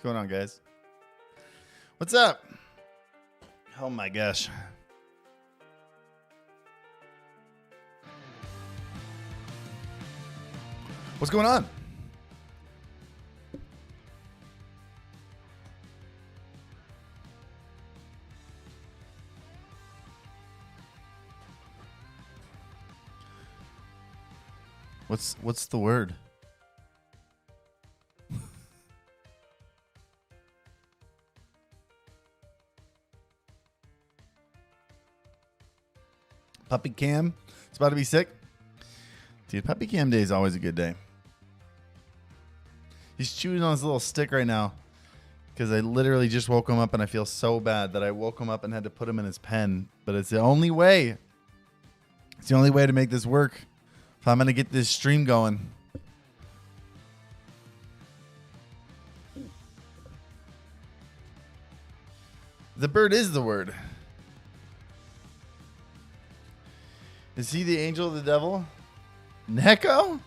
going on, guys? What's up? Oh my gosh. What's going on? What's the word? Puppy cam. It's about to be sick. Dude, puppy cam day is always a good day. He's chewing on his little stick right now because I literally just woke him up and I feel so bad that I woke him up and had to put him in his pen. But it's the only way. It's the only way to make this work if I'm going to get this stream going. The bird is the word. Is he the angel of the devil? Neko?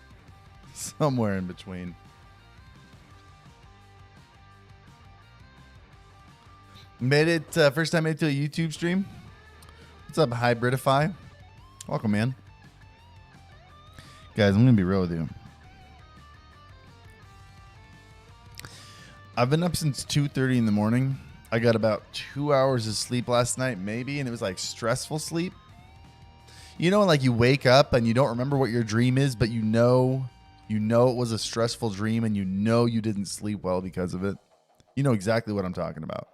Somewhere in between. Made it, first time made it to a YouTube stream. What's up, Hybridify? Welcome, man. Guys, I'm going to be real with you. I've been up since 2:30 in the morning. I got about 2 hours of sleep last night, maybe, and it was like stressful sleep. You know, like you wake up and you don't remember what your dream is, but you know it was a stressful dream and you know you didn't sleep well because of it. You know exactly what I'm talking about.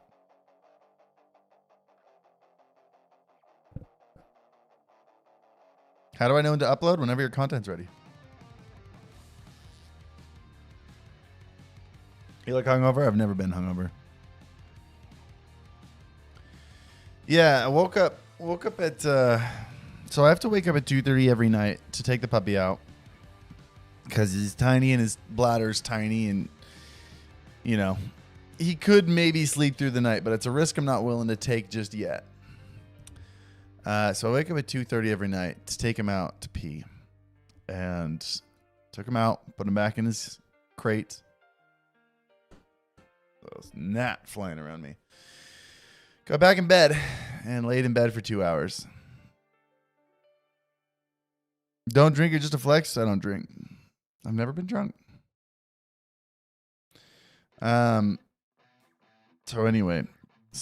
How do I know when to upload? Whenever your content's ready. You look hungover? I've never been hungover. Yeah, I woke up at so I have to wake up at 2:30 every night to take the puppy out because he's tiny and his bladder's tiny, and you know, he could maybe sleep through the night, but it's a risk I'm not willing to take just yet. So I wake up at 2:30 every night to take him out to pee, and took him out, put him back in his crate. There's a gnat flying around me. Got back in bed and laid in bed for 2 hours. Don't drink it just a flex. I don't drink. I've never been drunk. So anyway,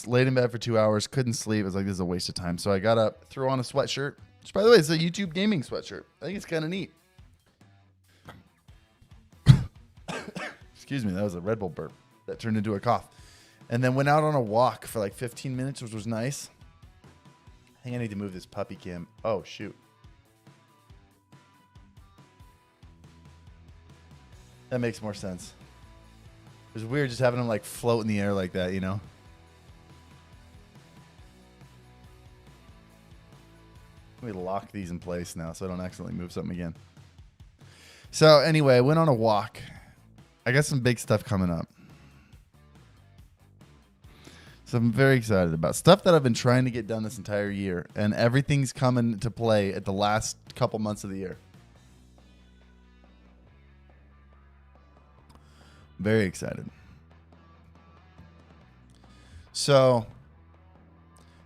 laid in bed for 2 hours, couldn't sleep. I was like, this is a waste of time. So I got up, threw on a sweatshirt, which by the way, it's a YouTube gaming sweatshirt. I think it's kind of neat. Excuse me, that was a Red Bull burp that turned into a cough. And then went out on a walk for like 15 minutes, which was nice. I think I need to move this puppy cam. Oh, shoot. That makes more sense. It was weird just having him like float in the air like that, you know? Let me lock these in place now so I don't accidentally move something again. So anyway, I went on a walk. I got some big stuff coming up. So I'm very excited about stuff that I've been trying to get done this entire year, and everything's coming to play at the last couple months of the year. Very excited. So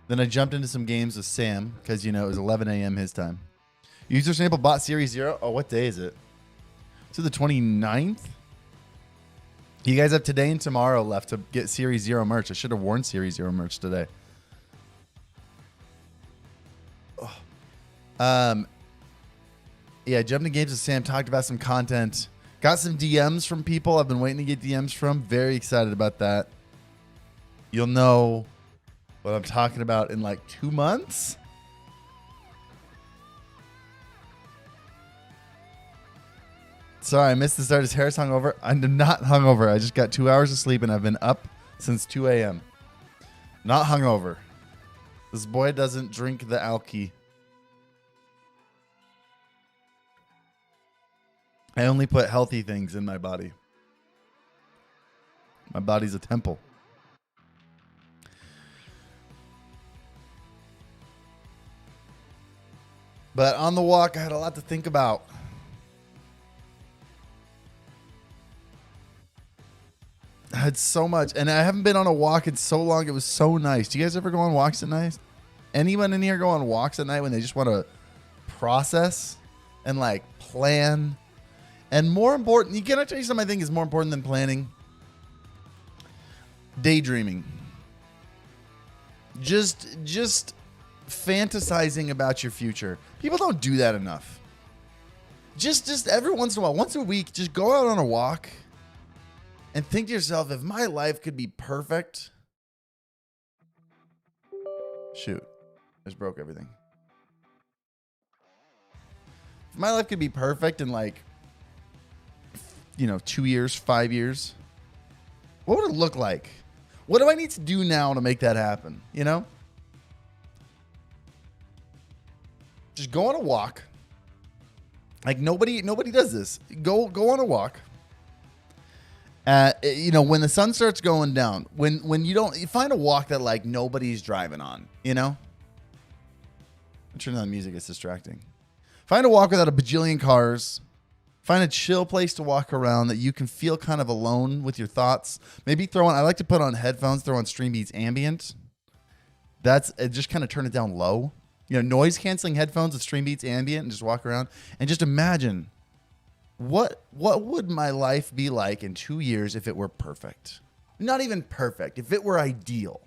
then I jumped into some games with Sam because, you know, it was 11 a.m. his time. User sample bought Series 0. Oh, what day is it? Is it the 29th? You guys have today and tomorrow left to get Series 0 merch. I should have worn Series 0 merch today. Oh. Yeah, jumped into games with Sam, talked about some content. Got some DMs from people I've been waiting to get DMs from. Very excited about that. You'll know what I'm talking about in like 2 months. Sorry, I missed the start. His hair's hungover. I'm not hungover. I just got 2 hours of sleep and I've been up since 2 a.m. Not hungover. This boy doesn't drink the alky. I only put healthy things in my body. My body's a temple. But on the walk, I had a lot to think about. I had so much, and I haven't been on a walk in so long. It was so nice. Do you guys ever go on walks at night? Anyone in here go on walks at night when they just want to process and like plan? And more important, can I tell you something I think is more important than planning? Daydreaming. Just fantasizing about your future. People don't do that enough. Just every once in a while, once a week, just go out on a walk and think to yourself, if my life could be perfect. Shoot, I just broke everything. If my life could be perfect in like, 2 years, 5 years, what would it look like? What do I need to do now to make that happen? Just go on a walk. Like nobody does this. Go on a walk. When the sun starts going down, when you find a walk that like nobody's driving on, I'm turning on music, it's distracting. Find a walk without a bajillion cars. Find a chill place to walk around that you can feel kind of alone with your thoughts. Maybe I like to put on headphones, throw on StreamBeats Ambient. Just kind of turn it down low. Noise canceling headphones with StreamBeats Ambient and just walk around and just imagine what would my life be like in 2 years if it were perfect? Not even perfect, if it were ideal.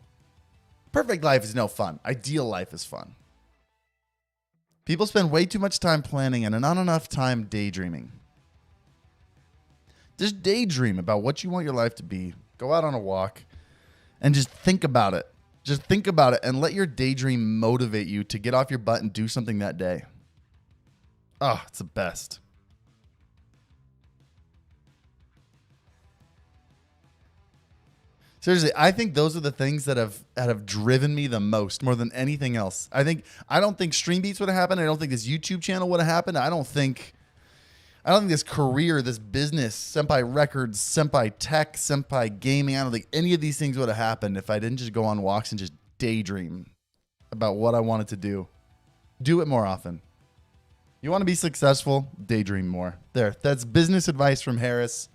Perfect life is no fun. Ideal life is fun. People spend way too much time planning and not enough time daydreaming. Just daydream about what you want your life to be. Go out on a walk and just think about it. Just think about it and let your daydream motivate you to get off your butt and do something that day. Oh, it's the best. Seriously, I think those are the things that have driven me the most, more than anything else. I don't think StreamBeats would have happened. I don't think this YouTube channel would have happened. I don't think this career, this business, Senpai Records, Senpai Tech, Senpai Gaming, I don't think any of these things would have happened if I didn't just go on walks and just daydream about what I wanted to do. Do it more often. You want to be successful? Daydream more. There, that's business advice from Harris.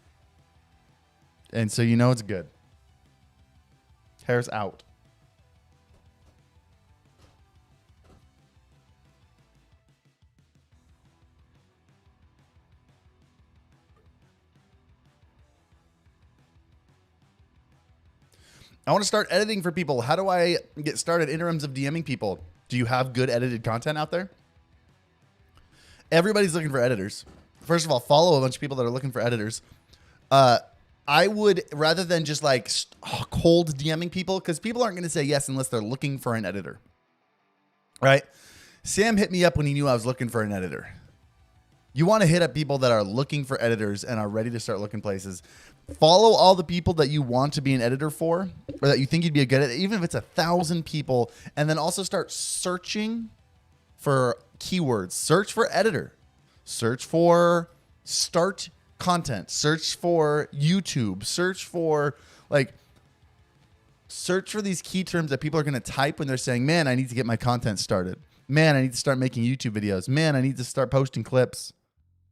And so it's good. Harris out. I want to start editing for people. How do I get started in terms of DMing people? Do you have good edited content out there? Everybody's looking for editors. First of all, follow a bunch of people that are looking for editors. I would, rather than just like cold DMing people, because people aren't going to say yes unless they're looking for an editor. Right? Sam hit me up when he knew I was looking for an editor. You want to hit up people that are looking for editors and are ready to start looking places. Follow all the people that you want to be an editor for, or that you think you'd be a good editor, even if it's 1,000 people, and then also start searching for keywords. Search for editor. Search for start content. Search for YouTube. Search for these key terms that people are going to type when they're saying, man, I need to get my content started. Man, I need to start making YouTube videos. Man, I need to start posting clips.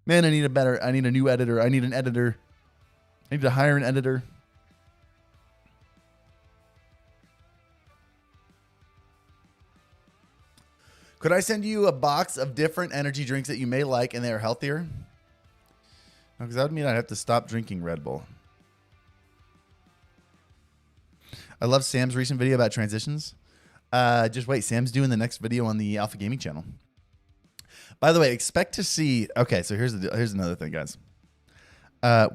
Man, I need a new editor. I need an editor. I need to hire an editor. Could I send you a box of different energy drinks that you may like and they are healthier? No, because that would mean I'd have to stop drinking Red Bull. I love Sam's recent video about transitions. Just wait, Sam's doing the next video on the Alpha Gaming channel. By the way, expect to see... Okay, so here's another thing, guys.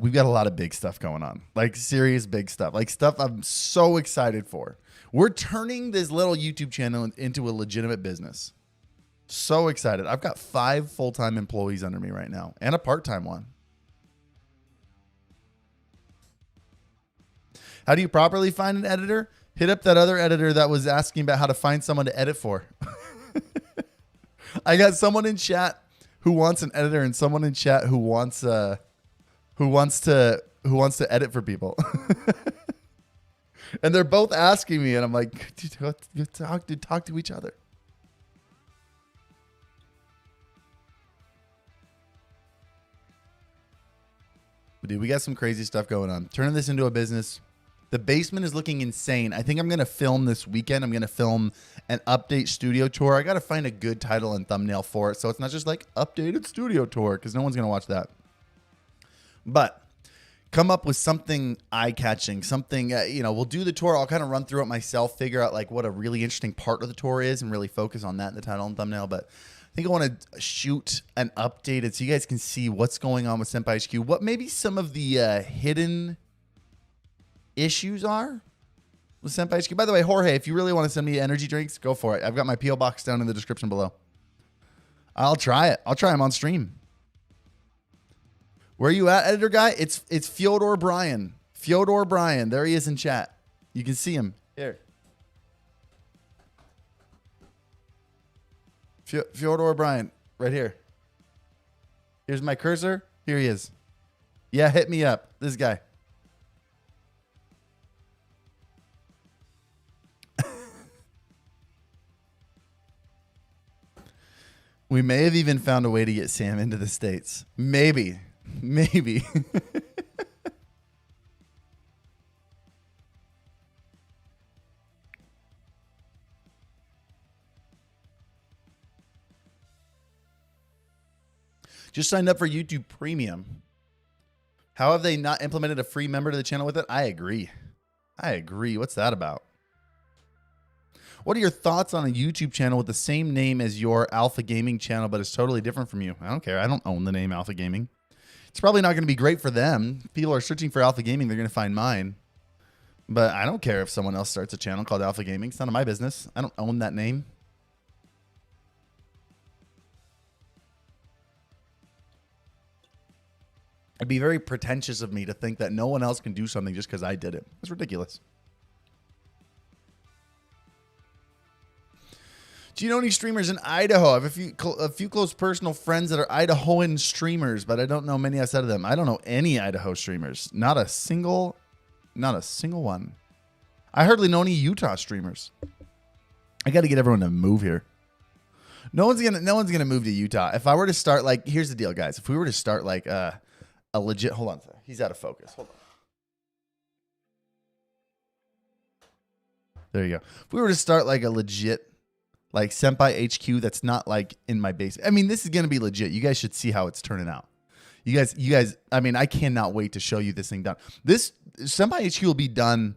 We've got a lot of big stuff going on. Like, serious big stuff. Like, stuff I'm so excited for. We're turning this little YouTube channel into a legitimate business. So excited. I've got 5 full-time employees under me right now. And a part-time one. How do you properly find an editor? Hit up that other editor that was asking about how to find someone to edit for. I got someone in chat who wants an editor and someone in chat who wants to edit for people. And they're both asking me, and I'm like, dude, talk to each other. But dude, we got some crazy stuff going on. Turning this into a business. The basement is looking insane. I think I'm going to film this weekend. I'm going to film an update studio tour. I got to find a good title and thumbnail for it, so it's not just like updated studio tour, because no one's going to watch that. But come up with something eye-catching, something, we'll do the tour. I'll kind of run through it myself, figure out like what a really interesting part of the tour is and really focus on that in the title and thumbnail. But I think I want to shoot an updated so you guys can see what's going on with Senpai HQ, what maybe some of the hidden issues are with Senpai HQ. By the way, Jorge, if you really want to send me energy drinks, go for it. I've got my P.O. box down in the description below. I'll try it. I'll try them on stream. Where are you at, editor guy? It's Fyodor Brian. Fyodor Brian. There he is in chat. You can see him. Here. Fyodor Brian. Right here. Here's my cursor. Here he is. Yeah, hit me up. This guy. We may have even found a way to get Sam into the States. Maybe. Maybe. Just signed up for YouTube Premium. How have they not implemented a free member to the channel with it? I agree. I agree. What's that about? What are your thoughts on a YouTube channel with the same name as your Alpha Gaming channel, but it's totally different from you? I don't care. I don't own the name Alpha Gaming. It's probably not going to be great for them. People are searching for Alpha Gaming. They're going to find mine. But I don't care if someone else starts a channel called Alpha Gaming. It's none of my business. I don't own that name. It'd be very pretentious of me to think that no one else can do something just because I did it. It's ridiculous. Do you know any streamers in Idaho? I have a few close personal friends that are Idahoan streamers, but I don't know many outside of them. I don't know any Idaho streamers. Not a single one. I hardly know any Utah streamers. I got to get everyone to move here. No one's gonna move to Utah. If I were to start like, here's the deal, guys. If we were to start like a legit, hold on, he's out of focus. Hold on. There you go. If we were to start like a legit, like Senpai HQ, that's not like in my basement. I mean, this is gonna be legit. You guys should see how it's turning out. You guys. I mean, I cannot wait to show you this thing done. This Senpai HQ will be done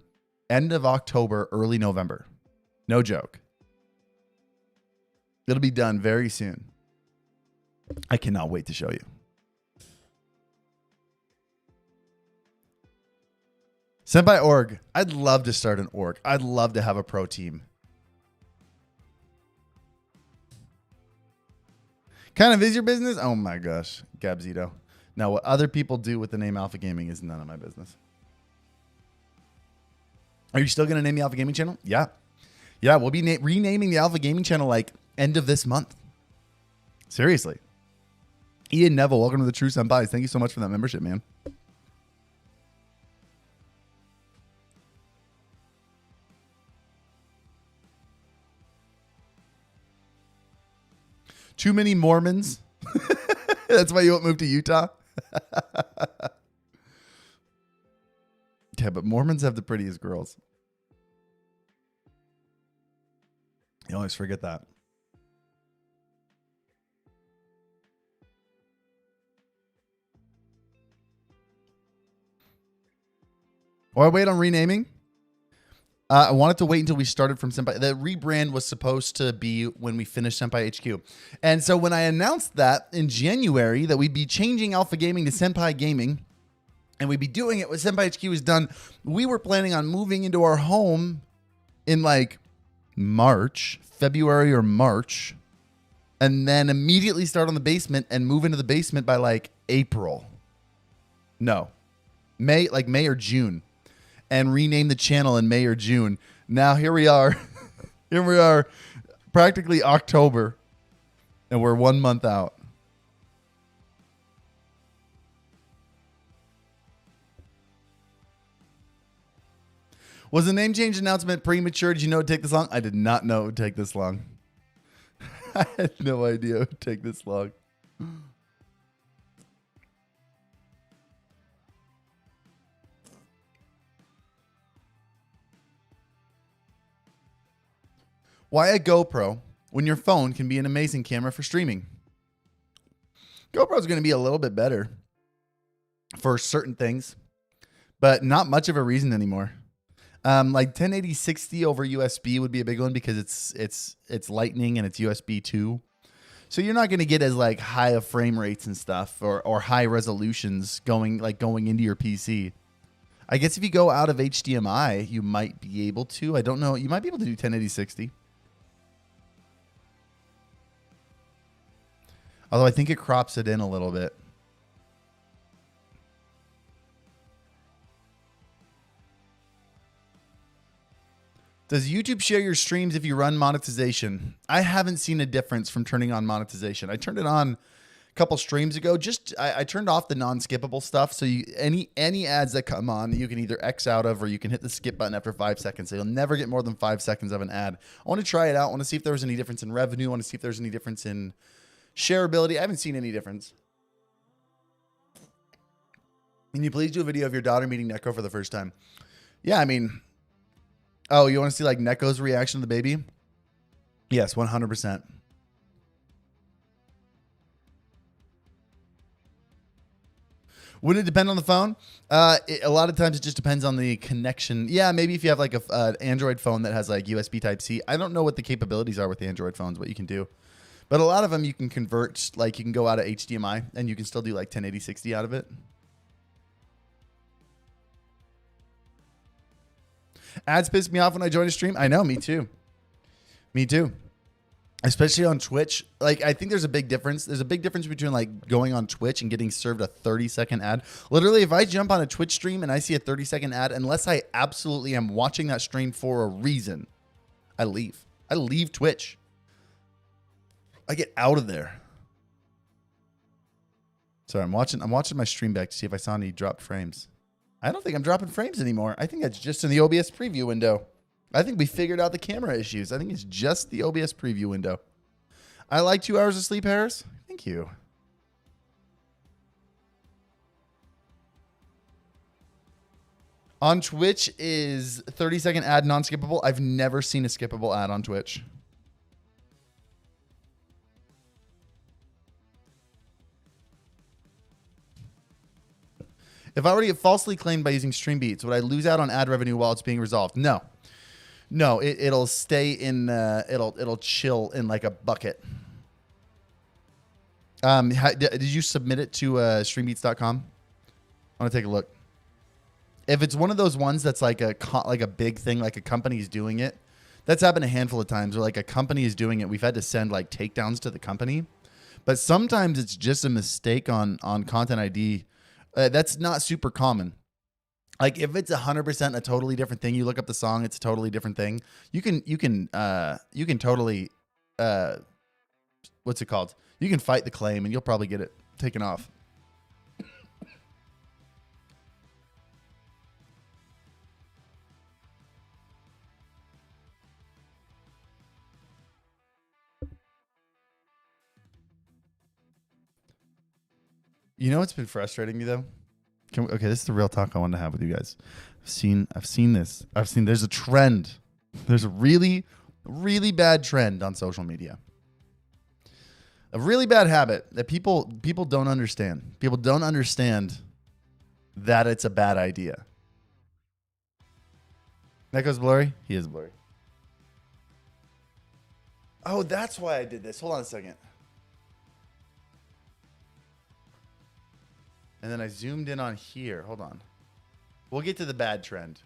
end of October, early November. No joke. It'll be done very soon. I cannot wait to show you. Senpai org. I'd love to start an org. I'd love to have a pro team. Kind of is your business? Oh my gosh, Gabzito. Now, what other people do with the name Alpha Gaming is none of my business. Are you still going to name the Alpha Gaming channel? Yeah. Yeah, we'll be renaming the Alpha Gaming channel like end of this month. Seriously. Ian Neville, welcome to the True Senpais. Thank you so much for that membership, man. Too many Mormons. That's why you won't move to Utah. Yeah, but Mormons have the prettiest girls. You always forget that. Or I wait on renaming. I wanted to wait until we started from Senpai. The rebrand was supposed to be when we finished Senpai HQ. And so when I announced that in January that we'd be changing Alpha Gaming to Senpai Gaming and we'd be doing it when Senpai HQ was done, we were planning on moving into our home in like February or March, and then immediately start on the basement and move into the basement by like April. No, May or June. And rename the channel in May or June. Now here we are. Here we are, practically October, and we're 1 month out. Was the name change announcement premature? Did you know it would take this long? I did not know it would take this long. I had no idea it would take this long. Why a GoPro when your phone can be an amazing camera for streaming? GoPro is going to be a little bit better for certain things, but not much of a reason anymore. Like 1080 60 over USB would be a big one because it's Lightning and it's USB 2. So you're not going to get as like high of frame rates and stuff or high resolutions going into your PC. I guess if you go out of HDMI, you might be able to. I don't know. You might be able to do 1080 60. Although I think it crops it in a little bit. Does YouTube share your streams if you run monetization? I haven't seen a difference from turning on monetization. I turned it on a couple streams ago. I turned off the non-skippable stuff. So any ads that come on, you can either X out of or you can hit the skip button after 5 seconds. So you'll never get more than 5 seconds of an ad. I want to try it out. I want to see if there was any difference in revenue. I want to see if there's any difference in shareability. I haven't seen any difference. Can you please do a video of your daughter meeting Neko for the first time? Yeah, I mean... Oh, you want to see like Neko's reaction to the baby? Yes, 100%. Would it depend on the phone? A lot of times it just depends on the connection. Yeah, maybe if you have like an Android phone that has like USB Type-C. I don't know what the capabilities are with the Android phones, what you can do. But a lot of them you can convert, like you can go out of HDMI and you can still do like 1080 60 out of it. Ads piss me off when I join a stream. I know, me too. Me too. Especially on Twitch. Like, I think there's a big difference. There's a big difference between like going on Twitch and getting served a 30-second ad. Literally, if I jump on a Twitch stream and I see a 30-second ad, unless I absolutely am watching that stream for a reason, I leave. I leave Twitch. I get out of there. Sorry, I'm watching my stream back to see if I saw any dropped frames. I don't think I'm dropping frames anymore. I think that's just in the OBS preview window. I think we figured out the camera issues. I think it's just the OBS preview window. I like 2 hours of sleep, Harris. Thank you. On Twitch is 30-second ad non-skippable. I've never seen a skippable ad on Twitch. If I were to get falsely claimed by using StreamBeats, would I lose out on ad revenue while it's being resolved? No. No, it'll stay in, it'll chill in like a bucket. Did you submit it to StreamBeats.com? I want to take a look. If it's one of those ones that's like a big thing, like a company's doing it, that's happened a handful of times where like a company is doing it. We've had to send like takedowns to the company. But sometimes it's just a mistake on Content ID. That's not super common. Like if it's 100% a totally different thing, you look up the song, it's a totally different thing. You can totally, what's it called? You can fight the claim and you'll probably get it taken off. You know what's been frustrating me though? Okay, this is the real talk I want to have with you guys. I've seen this. There's a trend. There's a really, really bad trend on social media. A really bad habit that people don't understand. People don't understand that it's a bad idea. Neko's blurry? He is blurry. Oh, that's why I did this. Hold on a second. And then I zoomed in on here. Hold on. We'll get to the bad trend.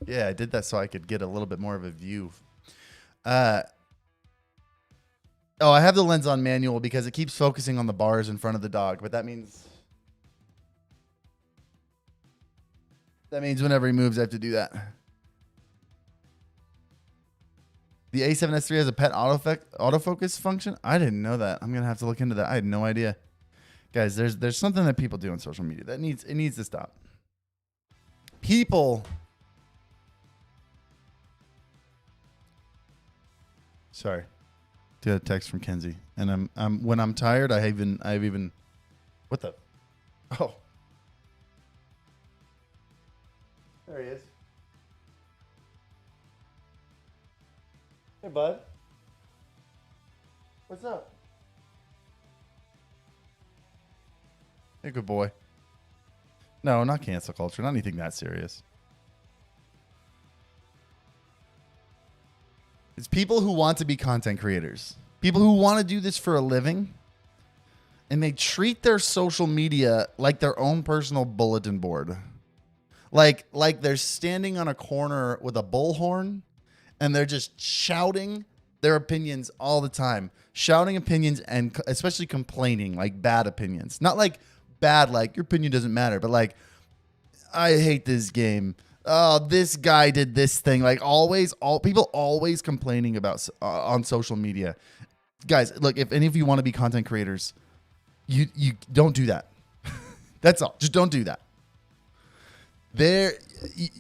Yeah, I did that so I could get a little bit more of a view. Oh, I have the lens on manual because it keeps focusing on the bars in front of the dog. But that means whenever he moves, I have to do that. The A7S III has a pet autofocus function. I didn't know that. I'm gonna have to look into that. I had no idea. Guys, there's something that people do on social media that needs to stop. People. Sorry, got a text from Kenzie, and I'm when I'm tired, I've even. What the? Oh. There he is. Hey, bud. What's up? Hey, good boy. No, not cancel culture. Not anything that serious. It's people who want to be content creators. People who want to do this for a living. And they treat their social media like their own personal bulletin board. Like they're standing on a corner with a bullhorn and they're just shouting their opinions all the time. Shouting opinions and especially complaining, like bad opinions. Not like bad, like your opinion doesn't matter, but like, I hate this game. Oh, this guy did this thing. Like always, people always complaining about on social media. Guys, look, if any of you want to be content creators, you don't do that. That's all. Just don't do that.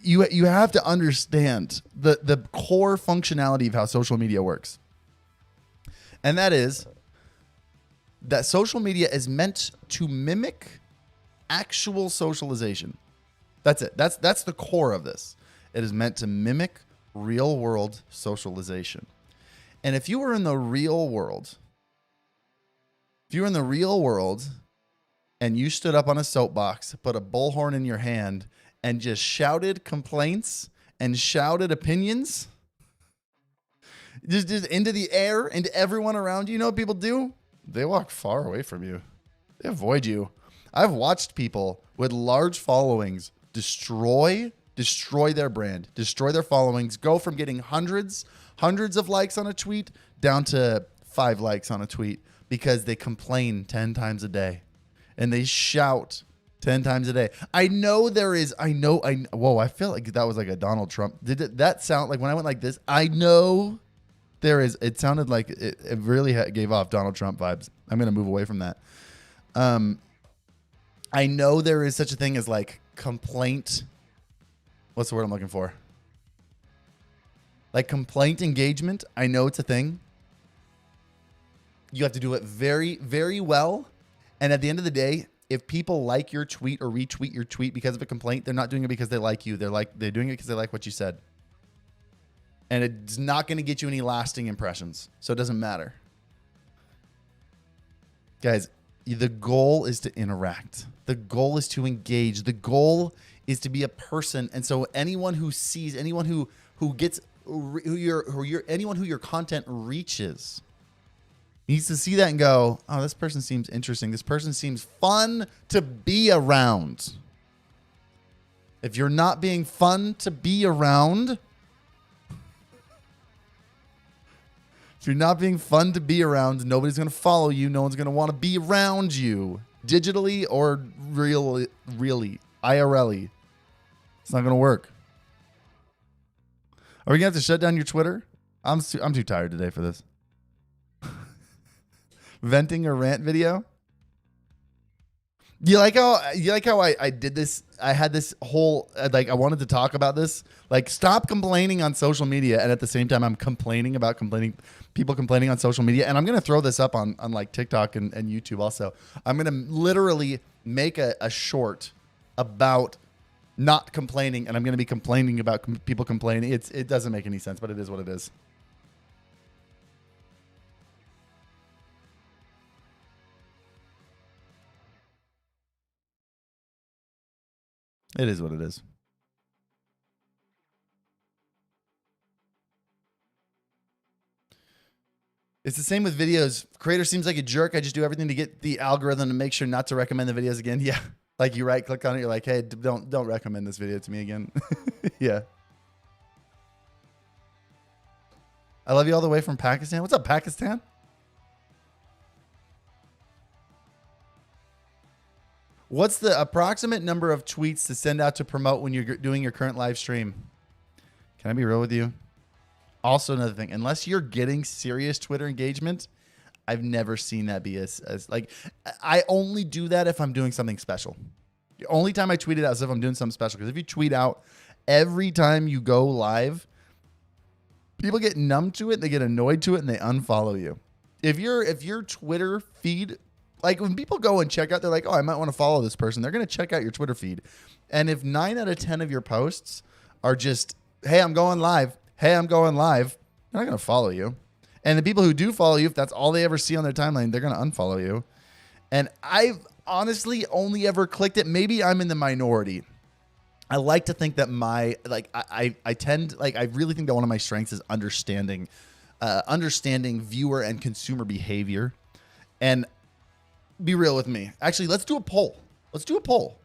You have to understand the core functionality of how social media works. And that is that social media is meant to mimic actual socialization. That's it. That's the core of this. It is meant to mimic real world socialization. And if you were in the real world, and you stood up on a soapbox, put a bullhorn in your hand, and just shouted complaints and shouted opinions, just into the air, into everyone around you, you know what people do? They walk far away from you. They avoid you. I've watched people with large followings destroy their brand, destroy their followings, go from getting hundreds of likes on a tweet down to 5 likes on a tweet because they complain 10 times a day and they shout 10 times a day. I know, whoa, I feel like that was like a Donald Trump. Did that sound like when I went like this? I know there is, it sounded like it really gave off Donald Trump vibes. I'm going to move away from that. I know there is such a thing as like complaint. What's the word I'm looking for? Like complaint engagement. I know it's a thing. You have to do it very, very well. And at the end of the day, if people like your tweet or retweet your tweet because of a complaint, they're not doing it because they like you. They're doing it because they like what you said. And it's not going to get you any lasting impressions. So it doesn't matter. Guys, the goal is to interact. The goal is to engage. The goal is to be a person. And so anyone who sees, anyone who your content reaches needs to see that and go, oh, this person seems interesting. This person seems fun to be around. If you're not being fun to be around, nobody's going to follow you. No one's going to want to be around you digitally or really, IRL-y. It's not going to work. Are we going to have to shut down your Twitter? I'm too tired today for this. Venting or rant video? You like how I did this? I had this whole, like, I wanted to talk about this. Like, stop complaining on social media. And at the same time, I'm complaining about people complaining on social media. And I'm going to throw this up on like TikTok and YouTube also. I'm going to literally make a short about not complaining. And I'm going to be complaining about people complaining. It doesn't make any sense, but it is what it is. It is what it is. It's the same with videos. Creator seems like a jerk. I just do everything to get the algorithm to make sure not to recommend the videos again. Yeah. Like you right click on it. You're like, hey, don't recommend this video to me again. Yeah. I love you all the way from Pakistan. What's up, Pakistan? What's the approximate number of tweets to send out to promote when you're doing your current live stream? Can I be real with you? Also, another thing, unless you're getting serious Twitter engagement, I've never seen that be as like, I only do that if I'm doing something special. The only time I tweet it out is if I'm doing something special. Because if you tweet out every time you go live, people get numb to it, they get annoyed to it, and they unfollow you. If your Twitter feed, like when people go and check out, they're like, oh, I might want to follow this person. They're going to check out your Twitter feed. And if 9 out of 10 of your posts are just, hey, I'm going live. Hey, I'm going live. They're not going to follow you. And the people who do follow you, if that's all they ever see on their timeline, they're going to unfollow you. And I've honestly only ever clicked it. Maybe I'm in the minority. I like to think that I really think that one of my strengths is understanding viewer and consumer behavior. And be real with me. Actually, let's do a poll. Let's do a poll.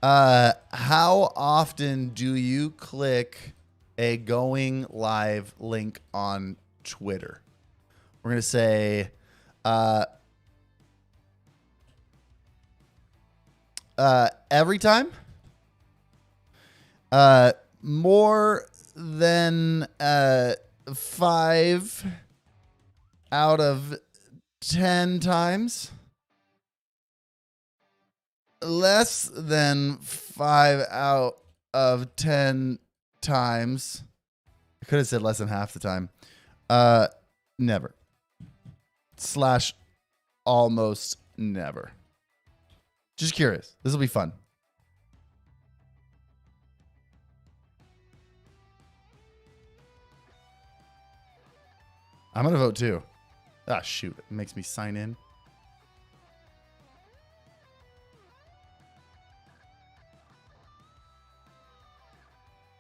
How often do you click a going live link on Twitter? We're going to say, every time, more than, 5 out of 10 times, less than 5 out of 10 times. I could have said less than half the time. Never. / almost never. Just curious. This will be fun. I'm going to vote too. Ah, shoot. It makes me sign in.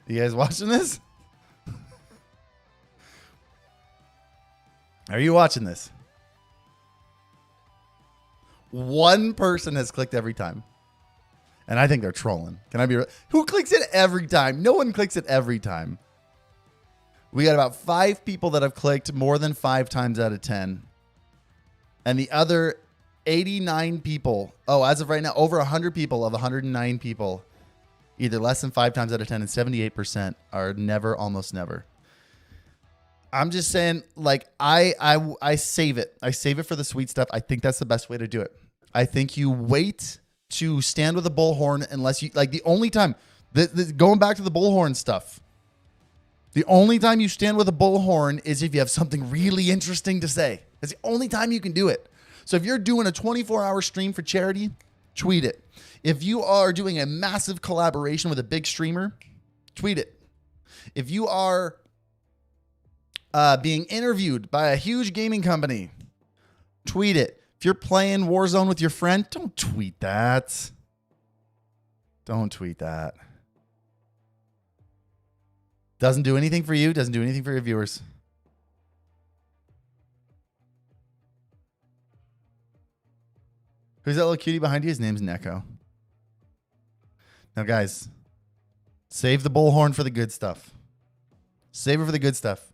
You guys watching this? Are you watching this? One person has clicked every time. And I think they're trolling. Can I be real? Who clicks it every time? No one clicks it every time. We got about 5 people that have clicked more than 5 times out of 10. And the other 89 people, as of right now, over 100 people of 109 people, either less than 5 times out of 10, and 78% are never, almost never. I'm just saying, like, I save it. I save it for the sweet stuff. I think that's the best way to do it. I think you wait to stand with a bullhorn unless you, like, the only time, going back to the bullhorn stuff, the only time you stand with a bullhorn is if you have something really interesting to say. That's the only time you can do it. So if you're doing a 24-hour stream for charity, tweet it. If you are doing a massive collaboration with a big streamer, tweet it. If you are being interviewed by a huge gaming company, tweet it. If you're playing Warzone with your friend, don't tweet that. Don't tweet that. Doesn't do anything for you, doesn't do anything for your viewers. Who's that little cutie behind you? His name's Neko. Now, guys, save the bullhorn for the good stuff. Save it for the good stuff.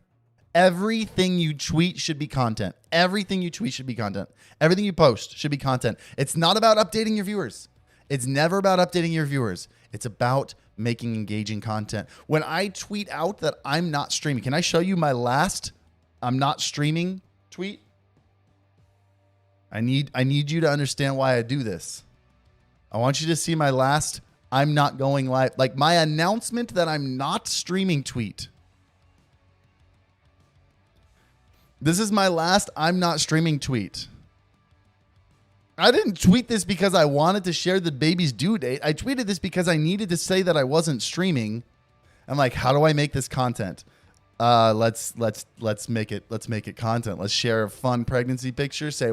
Everything you tweet should be content. Everything you tweet should be content. Everything you post should be content. It's not about updating your viewers. It's never about updating your viewers. It's about making engaging content. When I tweet out that I'm not streaming, can I show you my last I'm not streaming tweet? I need you to understand why I do this. I want you to see my last I'm not going live, like my announcement that I'm not streaming tweet. This is my last I'm not streaming tweet. I didn't tweet this because I wanted to share the baby's due date. I tweeted this because I needed to say that I wasn't streaming. I'm like, how do I make this content? Let's make it content. Let's share a fun pregnancy picture. Say,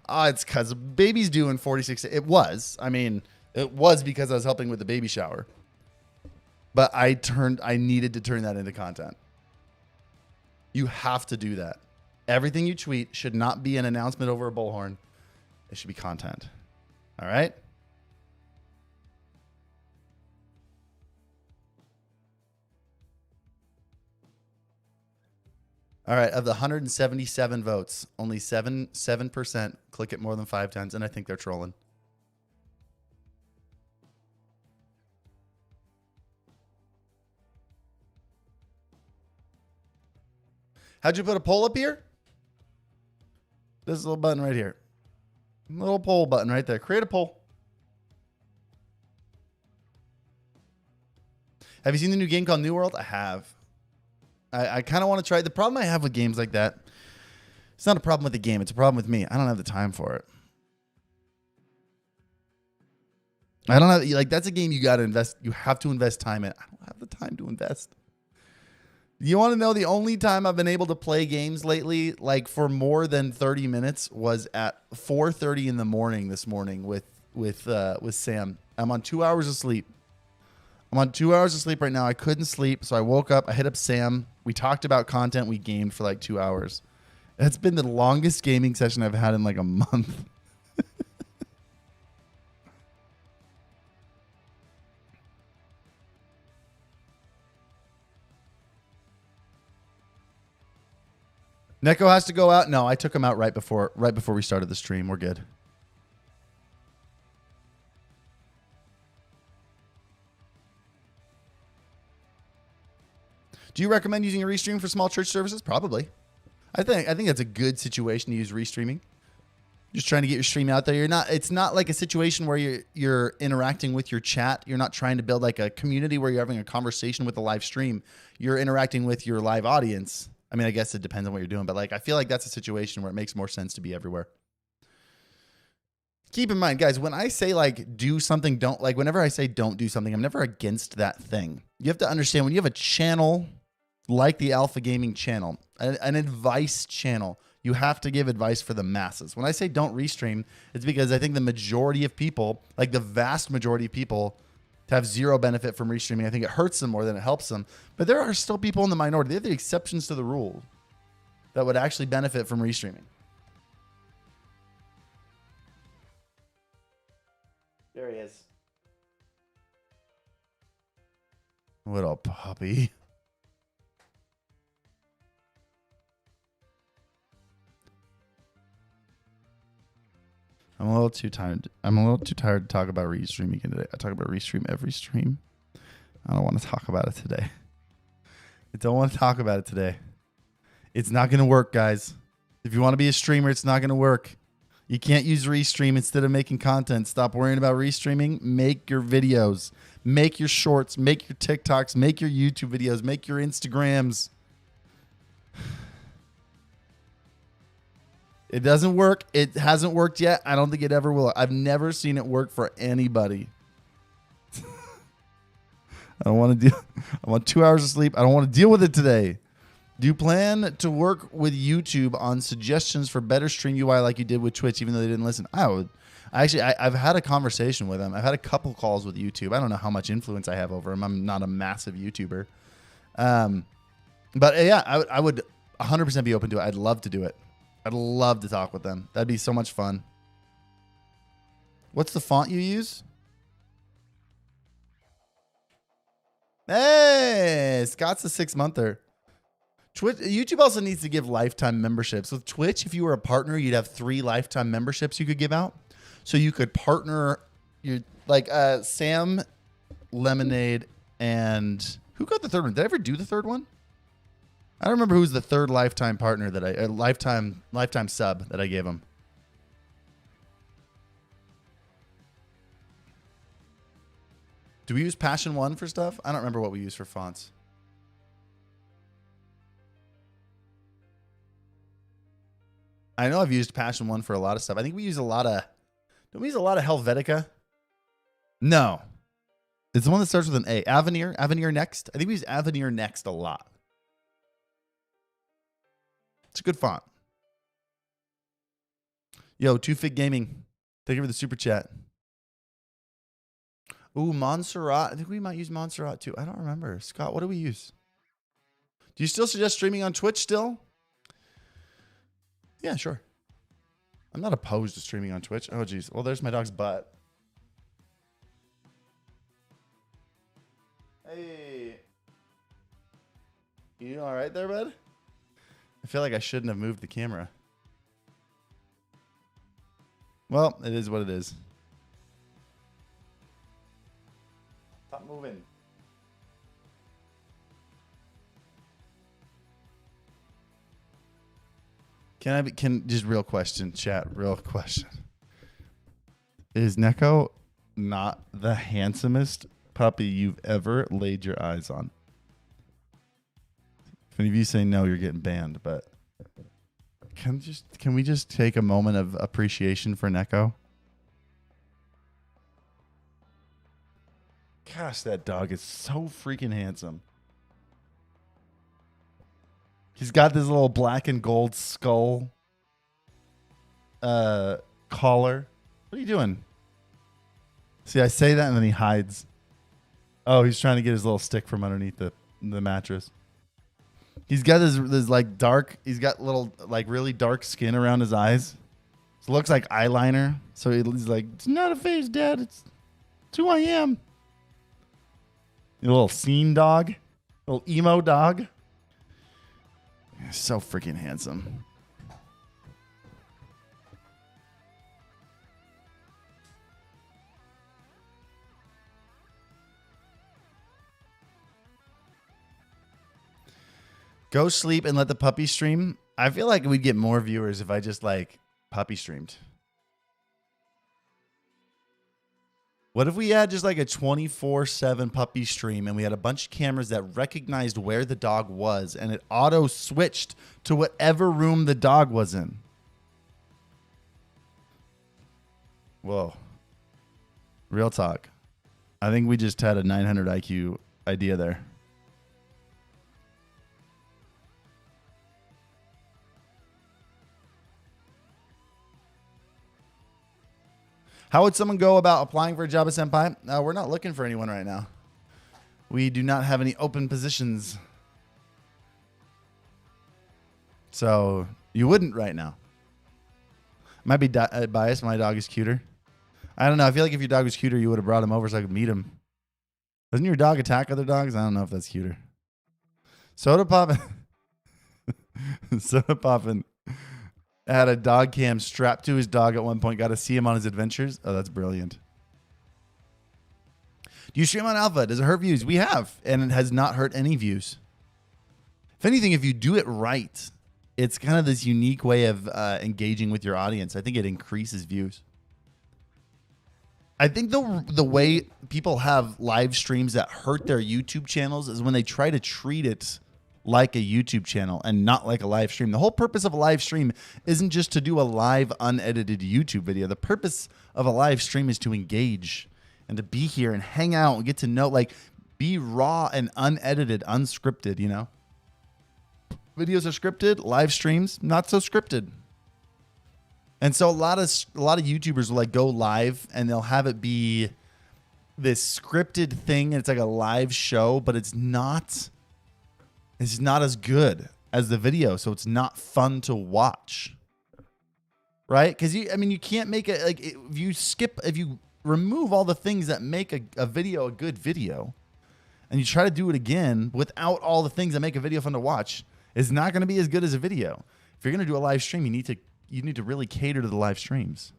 it's because baby's due in 46 days. It was. I mean, it was because I was helping with the baby shower. But I needed to turn that into content. You have to do that. Everything you tweet should not be an announcement over a bullhorn. It should be content. All right? All right, of the 177 votes, only 7% click it more than 5 times, and I think they're trolling. How'd you put a poll up here? This little button right here. Little poll button right there. Create a poll. Have you seen the new game called New World? I have. I kind of want to try it. The problem I have with games like that, it's not a problem with the game. It's a problem with me. I don't have the time for it. I don't have, like, that's a game you got to invest. You have to invest time in. I don't have the time to invest. You want to know the only time I've been able to play games lately, like for more than 30 minutes, was at 4:30 in the morning this morning with Sam. I'm on 2 hours of sleep. I'm on 2 hours of sleep right now. I couldn't sleep, so I woke up. I hit up Sam. We talked about content. We gamed for like 2 hours. That's been the longest gaming session I've had in like a month. Neko has to go out. No, I took him out right before we started the stream. We're good. Do you recommend using a restream for small church services? Probably. I think that's a good situation to use restreaming. Just trying to get your stream out there. It's not like a situation where you're interacting with your chat. You're not trying to build like a community where you're having a conversation with the live stream. You're interacting with your live audience. I mean, I guess it depends on what you're doing, but like I feel like that's a situation where it makes more sense to be everywhere. Keep in mind, guys, when I say like do something, whenever I say don't do something, I'm never against that thing. You have to understand when you have a channel like the Alpha Gaming channel, an advice channel, you have to give advice for the masses. When I say don't restream, it's because I think the majority of people, like the vast majority of people, have zero benefit from restreaming. I think it hurts them more than it helps them. But there are still people in the minority. They're the exceptions to the rule that would actually benefit from restreaming. There he is. What a puppy. I'm a little too tired. I'm a little too tired to talk about restream again today. I talk about restream every stream. I don't want to talk about it today. I don't want to talk about it today. It's not going to work, guys. If you want to be a streamer, it's not going to work. You can't use restream instead of making content. Stop worrying about restreaming. Make your videos. Make your shorts. Make your TikToks. Make your YouTube videos. Make your Instagrams. It doesn't work. It hasn't worked yet. I don't think it ever will. I've never seen it work for anybody. I don't want to deal. I want 2 hours of sleep. I don't want to deal with it today. Do you plan to work with YouTube on suggestions for better stream UI like you did with Twitch, even though they didn't listen? I would. I've had a conversation with them. I've had a couple calls with YouTube. I don't know how much influence I have over them. I'm not a massive YouTuber. But yeah, I would 100% be open to it. I'd love to do it. I'd love to talk with them. That'd be so much fun. What's the font you use? Hey, Scott's a 6-monther. Twitch, YouTube also needs to give lifetime memberships. With Twitch, if you were a partner, you'd have 3 lifetime memberships you could give out. So you could partner, Sam, Lemonade, and who got the third one? Did I ever do the third one? I don't remember who's the third lifetime partner that lifetime sub that I gave him. Do we use Passion 1 for stuff? I don't remember what we use for fonts. I know I've used Passion 1 for a lot of stuff. I think we use a lot of... Don't we use a lot of Helvetica? No. It's the one that starts with an A. Avenir? Avenir Next? I think we use Avenir Next a lot. It's a good font. Yo, 2Fig Gaming. Thank you for the super chat. Ooh, Montserrat. I think we might use Montserrat too. I don't remember. Scott, what do we use? Do you still suggest streaming on Twitch still? Yeah, sure. I'm not opposed to streaming on Twitch. Oh, geez. Well, there's my dog's butt. Hey. You all right there, bud? I feel like I shouldn't have moved the camera. Well, it is what it is. Stop moving. Can just real question, chat, real question. Is Neko not the handsomest puppy you've ever laid your eyes on? If any of you say no, you're getting banned, but can we just take a moment of appreciation for Neko? Gosh, that dog is so freaking handsome. He's got this little black and gold skull collar. What are you doing? See, I say that and then he hides. Oh, he's trying to get his little stick from underneath the mattress. He's got this like dark, he's got little like really dark skin around his eyes. So it looks like eyeliner. So he's like, it's not a face, Dad. It's who I am. A little scene dog. Little emo dog. So freaking handsome. Go sleep and let the puppy stream. I feel like we'd get more viewers if I just like puppy streamed. What if we had just like a 24/7 puppy stream and we had a bunch of cameras that recognized where the dog was and it auto switched to whatever room the dog was in? Whoa. Real talk. I think we just had a 900 IQ idea there. How would someone go about applying for a job at Senpai? We're not looking for anyone right now. We do not have any open positions. So you wouldn't right now. Might be biased. My dog is cuter. I don't know. I feel like if your dog was cuter, you would have brought him over so I could meet him. Doesn't your dog attack other dogs? I don't know if that's cuter. Soda Poppin'. Soda Poppin' had a dog cam strapped to his dog at one point. Got to see him on his adventures. Oh, that's brilliant. Do you stream on Alpha? Does it hurt views? We have, and it has not hurt any views. If anything, if you do it right, it's kind of this unique way of engaging with your audience. I think it increases views. I think the way people have live streams that hurt their YouTube channels is when they try to treat it like a YouTube channel and not like a live stream. The whole purpose of a live stream isn't just to do a live unedited YouTube video. The purpose of a live stream is to engage and to be here and hang out and get to know, like, be raw and unedited, unscripted, you know? Videos are scripted, live streams, not so scripted. And so a lot of YouTubers will like go live and they'll have it be this scripted thing. And it's like a live show, but it's not as good as the video. So it's not fun to watch. Right? Because you can't make it like if you remove all the things that make a video a good video and you try to do it again without all the things that make a video fun to watch, it's not going to be as good as a video. If you're going to do a live stream, you need to really cater to the live streams.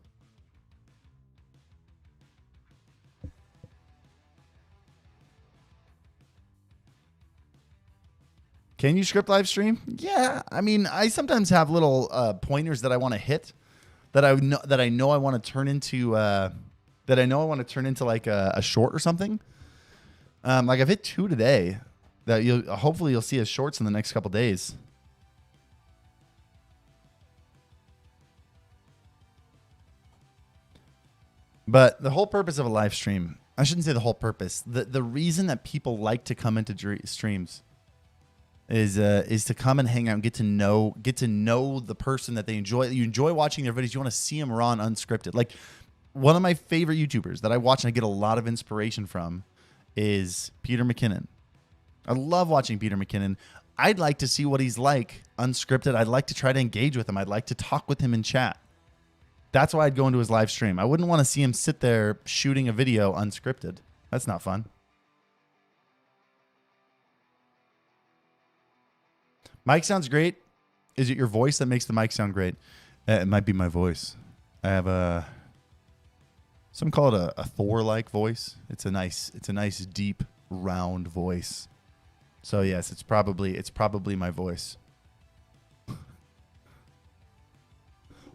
Can you script live stream? Yeah. I mean, I sometimes have little pointers that I want to hit that I know I want to turn into like a short or something. Like I've hit 2 today that hopefully you'll see as shorts in the next couple days. But the whole purpose of a live stream, I shouldn't say the whole purpose. The reason that people like to come into streams is to come and hang out and get to know the person that they enjoy. You enjoy watching their videos. You want to see them raw and unscripted. Like one of my favorite YouTubers that I watch and I get a lot of inspiration from is Peter McKinnon. I love watching Peter McKinnon. I'd like to see what he's like unscripted. I'd like to try to engage with him. I'd like to talk with him in chat. That's why I'd go into his live stream. I wouldn't want to see him sit there shooting a video unscripted. That's not fun. Mic sounds great. Is it your voice that makes the mic sound great? It might be my voice. I have some call it a Thor-like voice. It's a nice deep round voice. So yes, it's probably my voice.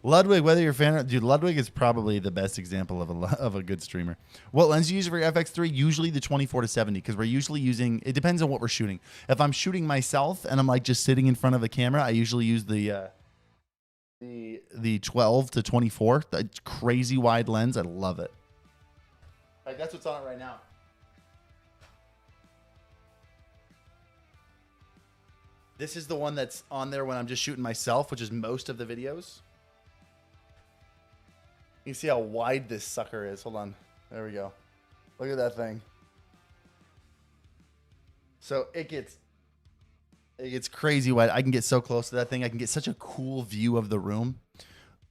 Ludwig, whether you're a fan or dude, Ludwig is probably the best example of a good streamer. What lens do you use for your FX3? Usually the 24-70 because we're usually using. It depends on what we're shooting. If I'm shooting myself and I'm like just sitting in front of a camera, I usually use the 12-24, the crazy wide lens. I love it. Like that's what's on it right now. This is the one that's on there when I'm just shooting myself, which is most of the videos. You see how wide this sucker is. Hold on. There we go. Look at that thing. So it gets crazy wide. I can get so close to that thing. I can get such a cool view of the room.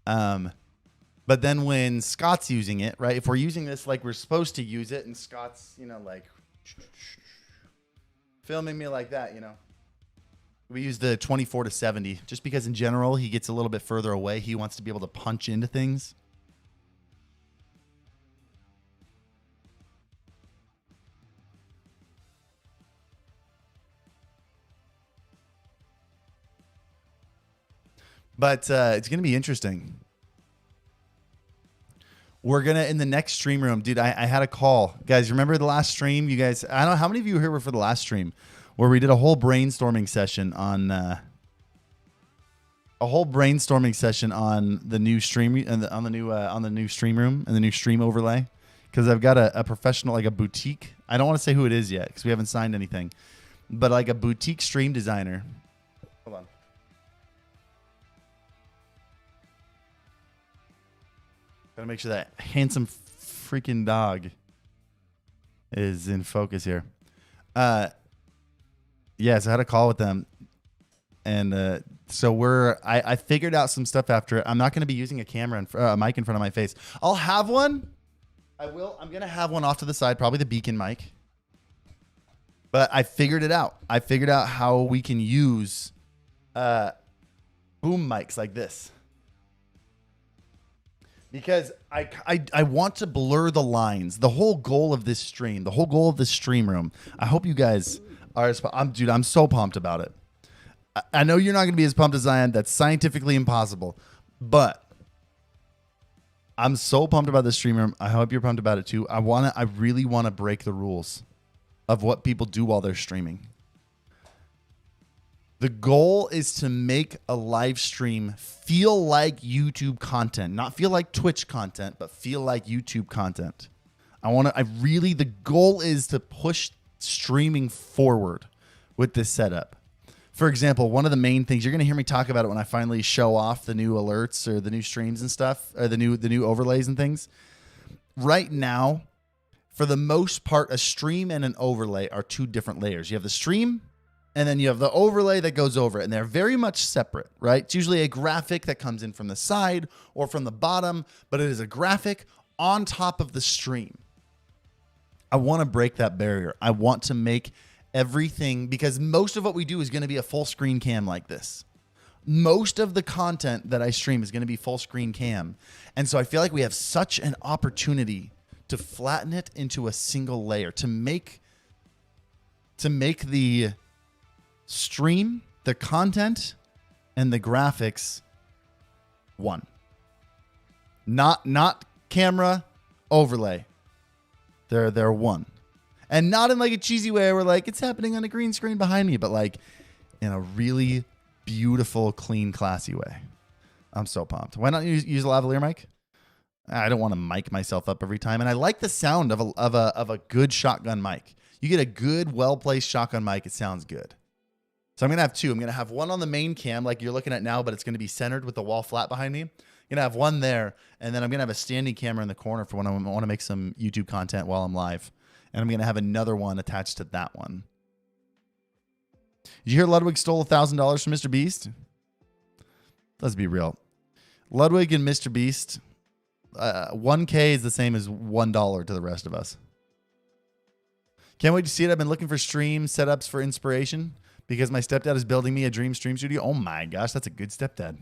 But then when Scott's using it, right? If we're using this like we're supposed to use it, and Scott's, you know, like filming me like that, you know. We use the 24-70 just because in general he gets a little bit further away. He wants to be able to punch into things. But it's going to be interesting. We're going to, in the next stream room, dude, I had a call. Guys, remember the last stream? You guys, I don't know, how many of you here were for the last stream where we did a whole brainstorming session on the new stream and on the new stream room and the new stream overlay? Because I've got a professional, like a boutique. I don't want to say who it is yet because we haven't signed anything, but like a boutique stream designer. Hold on. Gotta make sure that handsome freaking dog is in focus here. Yeah, so I had a call with them. And so I figured out some stuff after. I'm not going to be using a camera, a mic in front of my face. I'll have one. I will. I'm going to have one off to the side, probably the beacon mic. But I figured it out. I figured out how we can use boom mics like this. Because I want to blur the lines. The whole goal of this stream, the whole goal of this stream room, I hope you guys are, dude, I'm so pumped about it. I know you're not going to be as pumped as I am. That's scientifically impossible. But I'm so pumped about this stream room. I hope you're pumped about it too. I really want to break the rules of what people do while they're streaming. The goal is to make a live stream feel like YouTube content, not feel like Twitch content, but feel like YouTube content. The goal is to push streaming forward with this setup. For example, one of the main things, you're going to hear me talk about it when I finally show off the new alerts or the new streams and stuff, or the new overlays and things. Right now, for the most part, a stream and an overlay are two different layers. You have the stream, and then you have the overlay that goes over it, and they're very much separate, right? It's usually a graphic that comes in from the side or from the bottom, but it is a graphic on top of the stream. I want to break that barrier. I want to make everything, because most of what we do is going to be a full screen cam like this. Most of the content that I stream is going to be full screen cam. And so I feel like we have such an opportunity to flatten it into a single layer, to make the stream, the content, and the graphics one. Not camera, overlay. They're one. And not in like a cheesy way where like it's happening on a green screen behind me, but like in a really beautiful, clean, classy way. I'm so pumped. Why not use a lavalier mic? I don't want to mic myself up every time. And I like the sound of a good shotgun mic. You get a good, well-placed shotgun mic, it sounds good. So I'm going to have two. I'm going to have one on the main cam like you're looking at now, but it's going to be centered with the wall flat behind me. I'm going to have one there, and then I'm going to have a standing camera in the corner for when I want to make some YouTube content while I'm live. And I'm going to have another one attached to that one. Did you hear Ludwig stole $1,000 from Mr. Beast? Let's be real. Ludwig and Mr. Beast, 1K is the same as $1 to the rest of us. Can't wait to see it. I've been looking for stream setups for inspiration because my stepdad is building me a dream stream studio. Oh my gosh, that's a good stepdad.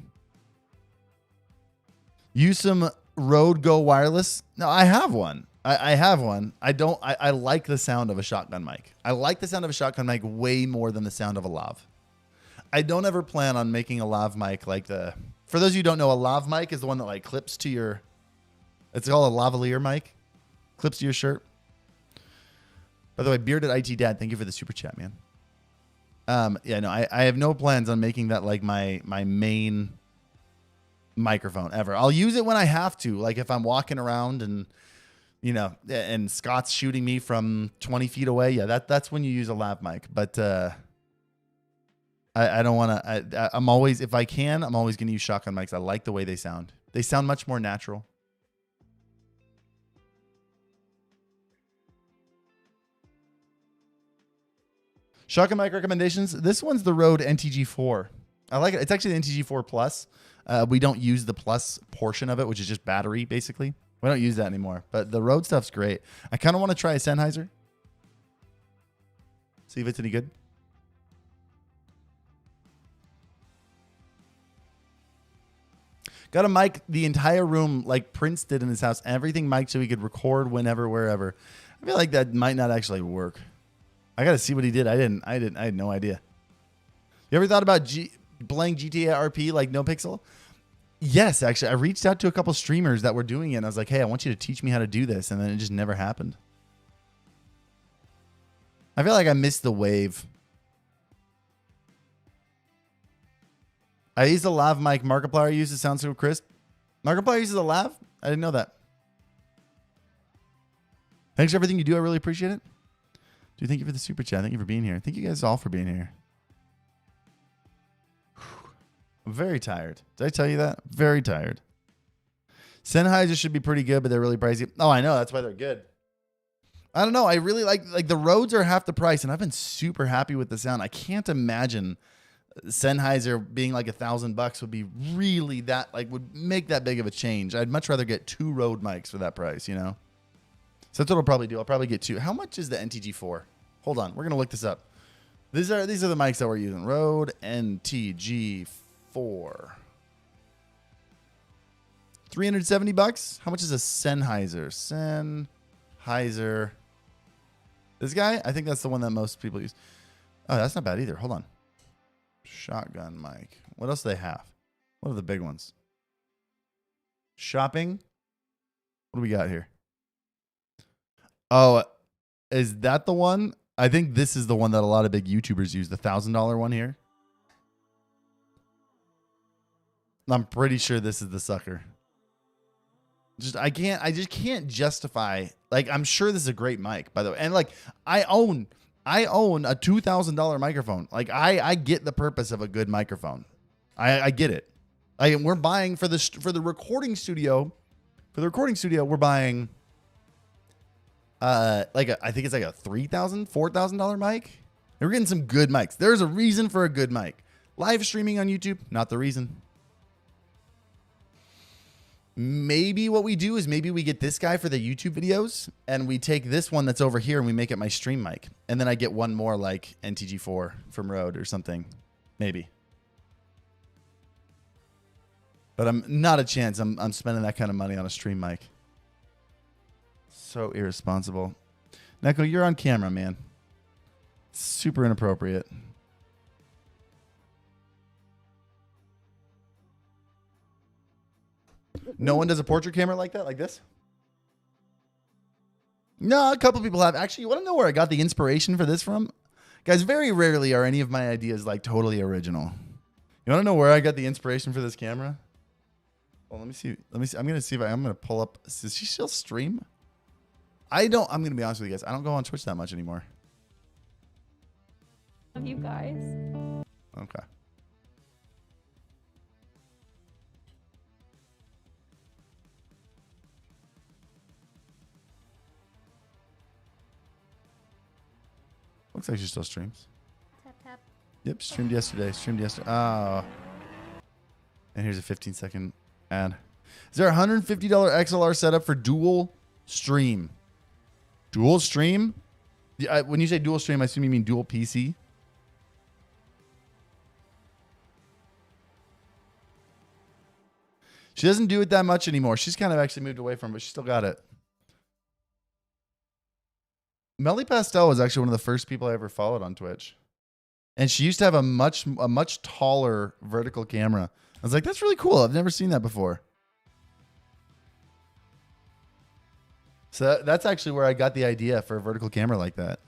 Use some Rode Go wireless. No, I have one. I have one. I like the sound of a shotgun mic. I like the sound of a shotgun mic way more than the sound of a lav. I don't ever plan on making a lav mic like for those of you who don't know, a lav mic is the one that like clips to your, it's called a lavalier mic. Clips to your shirt. By the way, Bearded IT Dad, thank you for the super chat, man. Yeah, no, I have no plans on making that like my main microphone ever. I'll use it when I have to, like if I'm walking around and you know, and Scott's shooting me from 20 feet away. Yeah, that's when you use a lav mic. But I don't want to. I'm always, if I can, I'm always going to use shotgun mics. I like the way they sound. They sound much more natural. Shotgun mic recommendations. This one's the Rode NTG4. I like it. It's actually the NTG4 Plus. We don't use the Plus portion of it, which is just battery, basically. We don't use that anymore. But the Rode stuff's great. I kind of want to try a Sennheiser. See if it's any good. Got to mic the entire room like Prince did in his house. Everything mic'd so he could record whenever, wherever. I feel like that might not actually work. I got to see what he did. I had no idea. You ever thought about playing GTA RP like No Pixel? Yes, actually. I reached out to a couple streamers that were doing it. And I was like, hey, I want you to teach me how to do this. And then it just never happened. I feel like I missed the wave. I use a lav mic. Markiplier uses sounds so crisp. Markiplier uses a lav? I didn't know that. Thanks for everything you do. I really appreciate it. Dude, thank you for the super chat. Thank you for being here. Thank you guys all for being here. I'm very tired. Did I tell you that? Very tired. Sennheiser should be pretty good, but they're really pricey. Oh, I know. That's why they're good. I don't know. I really like the Rhodes are half the price, and I've been super happy with the sound. I can't imagine Sennheiser being like $1,000 would be really that, like, would make that big of a change. I'd much rather get 2 Rode mics for that price, you know? So that's what I'll probably do. I'll probably get 2. How much is the NTG4? Hold on. We're going to look this up. These are the mics that we're using. Rode NTG4. $370. How much is a Sennheiser? Sennheiser. This guy? I think that's the one that most people use. Oh, that's not bad either. Hold on. Shotgun mic. What else do they have? What are the big ones? Shopping. What do we got here? Oh, is that the one? I think this is the one that a lot of big YouTubers use. The $1,000 one here. I'm pretty sure this is the sucker. I just can't justify. Like, I'm sure this is a great mic, by the way. And like, I own a $2,000 microphone. Like, I get the purpose of a good microphone. I get it. We're buying for the recording studio. For the recording studio, we're buying I think it's like a $3,000, $4,000 mic. And we're getting some good mics. There's a reason for a good mic. Live streaming on YouTube, not the reason. Maybe what we do is maybe we get this guy for the YouTube videos and we take this one that's over here and we make it my stream mic. And then I get one more like NTG4 from Rode or something. Maybe. But I'm not a chance. I'm spending that kind of money on a stream mic. So irresponsible. Neko, you're on camera, man. Super inappropriate. No one does a portrait camera like that, like this? No, a couple people have. Actually, you want to know where I got the inspiration for this from? Guys, very rarely are any of my ideas like totally original. You want to know where I got the inspiration for this camera? Well, let me see. I'm going to see if I'm going to pull up. Does she still stream? I'm going to be honest with you guys. I don't go on Twitch that much anymore. Love you guys. Okay. Looks like she still streams. Tap, tap. Yep, streamed yesterday. Oh. And here's a 15-second ad. Is there a $150 XLR setup for dual stream? Dual stream? When you say dual stream, I assume you mean dual PC? She doesn't do it that much anymore. She's kind of actually moved away from it, but she still got it. Melly Pastel was actually one of the first people I ever followed on Twitch. And she used to have a much taller vertical camera. I was like, that's really cool. I've never seen that before. So that's actually where I got the idea for a vertical camera like that.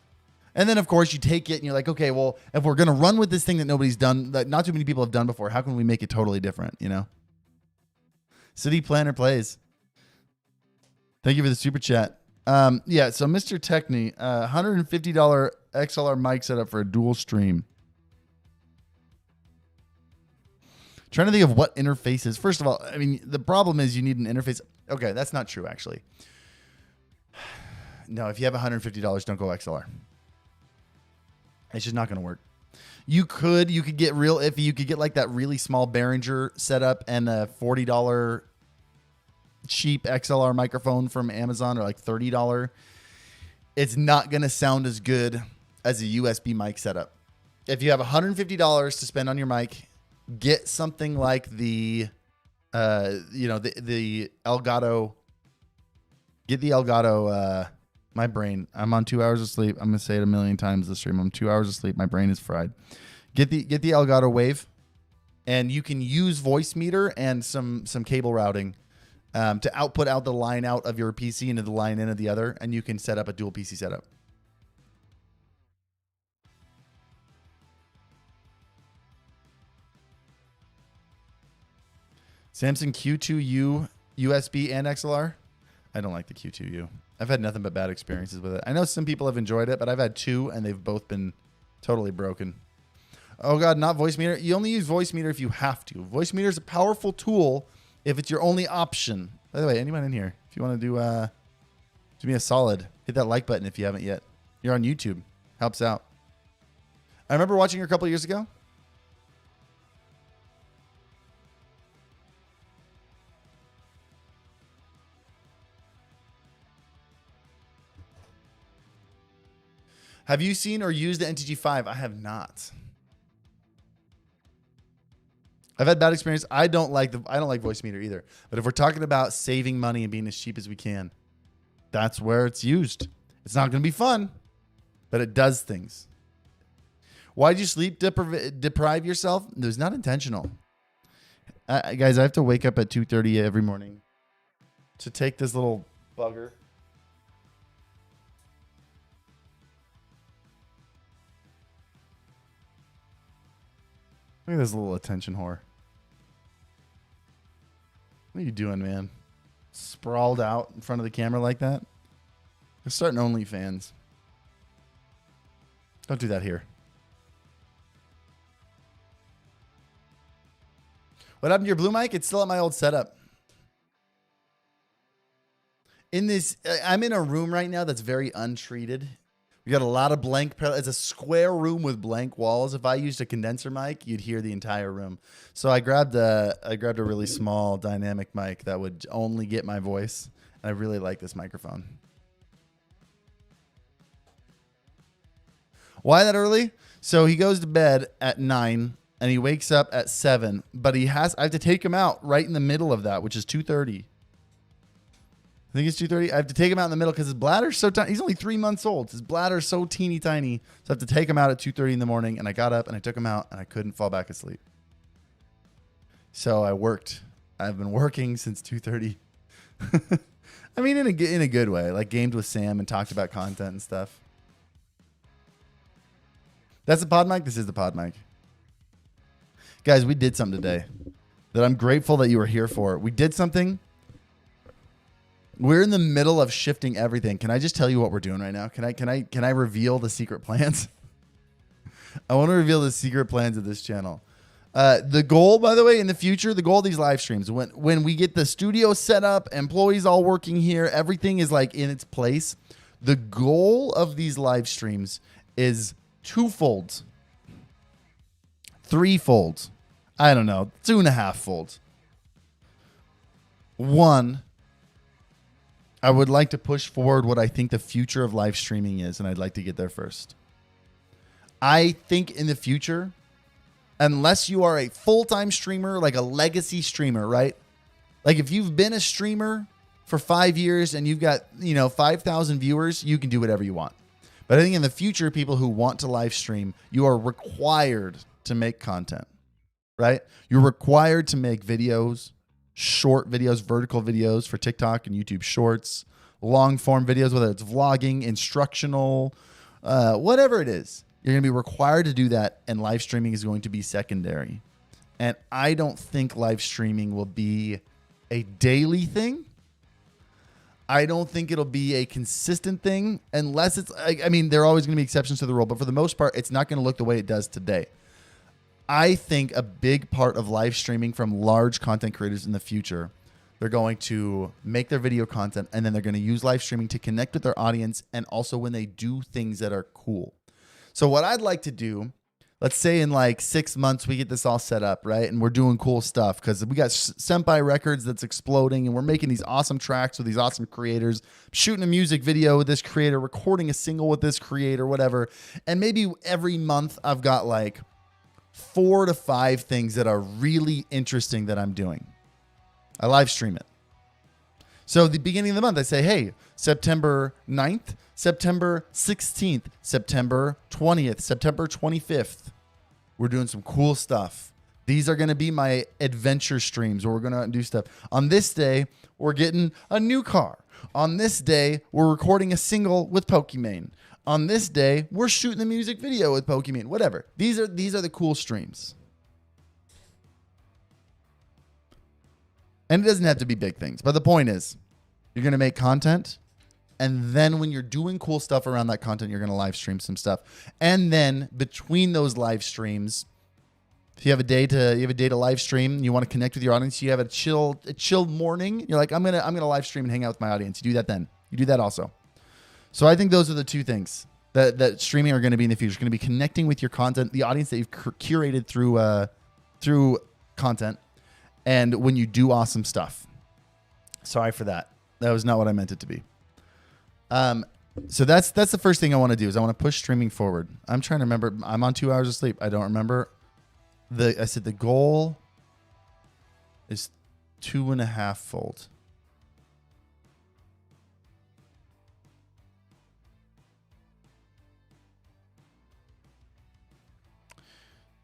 And then, of course, you take it and you're like, okay, well, if we're going to run with this thing that nobody's done, that not too many people have done before, how can we make it totally different, you know? City Planner Plays. Thank you for the super chat. Yeah, so Mr. Techni, $150 XLR mic setup for a dual stream. Trying to think of what interfaces. First of all, I mean, the problem is you need an interface. Okay, that's not true, actually. No, if you have $150, don't go XLR. It's just not going to work. You could get real iffy. You could get like that really small Behringer setup and a $40 cheap XLR microphone from Amazon, or like $30. It's not going to sound as good as a USB mic setup. If you have $150 to spend on your mic, get something like the Elgato. Get the Elgato. My brain. I'm on 2 hours of sleep. I'm gonna say it a million times this stream. I'm 2 hours of sleep. My brain is fried. Get the Elgato Wave, and you can use voice meter and some cable routing to output out the line out of your PC into the line in of the other, and you can set up a dual PC setup. Samsung Q2U USB and XLR. I don't like the Q2U. I've had nothing but bad experiences with it. I know some people have enjoyed it, but I've had two, and they've both been totally broken. Oh, God, not voice meter. You only use voice meter if you have to. Voice meter is a powerful tool if it's your only option. By the way, anyone in here, if you want to do me a solid, hit that like button if you haven't yet. You're on YouTube. Helps out. I remember watching her a couple of years ago. Have you seen or used the NTG5? I have not. I've had bad experience. I don't like voice meter either. But if we're talking about saving money and being as cheap as we can, that's where it's used. It's not going to be fun, but it does things. Why did you sleep deprive yourself? It was not intentional. Guys, I have to wake up at 2:30 every morning to take this little bugger. Look at this little attention whore. What are you doing, man? Sprawled out in front of the camera like that? You're starting OnlyFans. Don't do that here. What happened to your blue mic? It's still at my old setup. I'm in a room right now that's very untreated. We got a lot of blank. It's a square room with blank walls. If I used a condenser mic, you'd hear the entire room. So I grabbed a really small dynamic mic that would only get my voice. And I really like this microphone. Why that early? So he goes to bed at 9 and he wakes up at 7. But I have to take him out right in the middle of that, which is 2:30. I think it's 2:30. I have to take him out in the middle because his bladder's so tiny. He's only 3 months old. His bladder's so teeny tiny. So I have to take him out at 2:30 in the morning. And I got up and I took him out and I couldn't fall back asleep. So I worked. I've been working since 2:30. I mean, in a good way. Like gamed with Sam and talked about content and stuff. That's the pod mic. This is the pod mic. Guys, we did something today that I'm grateful that you were here for. We did something. We're in the middle of shifting everything. Can I just tell you what we're doing right now? Can I reveal the secret plans? I want to reveal the secret plans of this channel. The goal, by the way, in the future, the goal of these live streams, when we get the studio set up, employees all working here, everything is like in its place. The goal of these live streams is twofold, threefold. I don't know, 2.5-fold. One, I would like to push forward what I think the future of live streaming is, and I'd like to get there first. I think in the future, unless you are a full-time streamer, like a legacy streamer, right? Like if you've been a streamer for 5 years and you've got, 5,000 viewers, you can do whatever you want. But I think in the future, people who want to live stream, you are required to make content, right? You're required to make videos, short videos, vertical videos for TikTok and YouTube Shorts, long form videos, whether it's vlogging, instructional, whatever it is. You're going to be required to do that, and live streaming is going to be secondary. And I don't think live streaming will be a daily thing. I don't think it'll be a consistent thing unless it's, I mean, there are always going to be exceptions to the rule, but for the most part, it's not going to look the way it does today. I think a big part of live streaming from large content creators in the future, they're going to make their video content and then they're going to use live streaming to connect with their audience and also when they do things that are cool. So what I'd like to do, let's say in like 6 months, we get this all set up, right? And we're doing cool stuff because we got Senpai Records that's exploding and we're making these awesome tracks with these awesome creators, shooting a music video with this creator, recording a single with this creator, whatever. And maybe every month I've got like 4 to 5 things that are really interesting that I'm doing. I live stream it. So at the beginning of the month, I say, hey, September 9th, September 16th, September 20th, September 25th. We're doing some cool stuff. These are going to be my adventure streams where we're going to do stuff. On this day, we're getting a new car. On this day, we're recording a single with Pokimane. On this day, we're shooting a music video with Pokimane. Whatever. These are the cool streams. And it doesn't have to be big things. But the point is, you're going to make content. And then when you're doing cool stuff around that content, you're going to live stream some stuff. And then between those live streams, if you have a day to live stream, you want to connect with your audience, you have a chill morning, you're like, I'm gonna live stream and hang out with my audience. You do that then. You do that also. So I think those are the two things that streaming are going to be in the future. It's going to be connecting with your content, the audience that you've curated through content, and when you do awesome stuff. Sorry for that. That was not what I meant it to be. So that's the first thing I want to do is I want to push streaming forward. I'm trying to remember. I'm on 2 hours of sleep. I don't remember. I said the goal is 2.5 fold.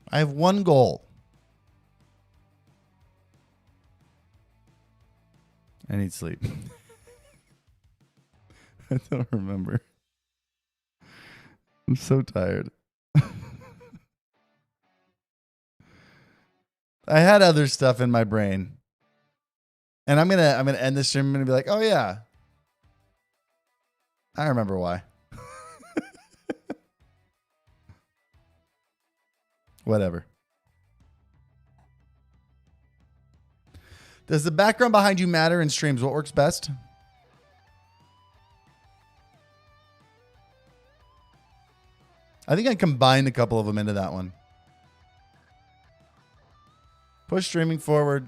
I have one goal. I need sleep. I don't remember. I'm so tired. I had other stuff in my brain. And I'm gonna end this stream. I'm gonna be like, oh yeah. I remember why. Whatever. Does the background behind you matter in streams? What works best? I think I combined a couple of them into that one. Push streaming forward.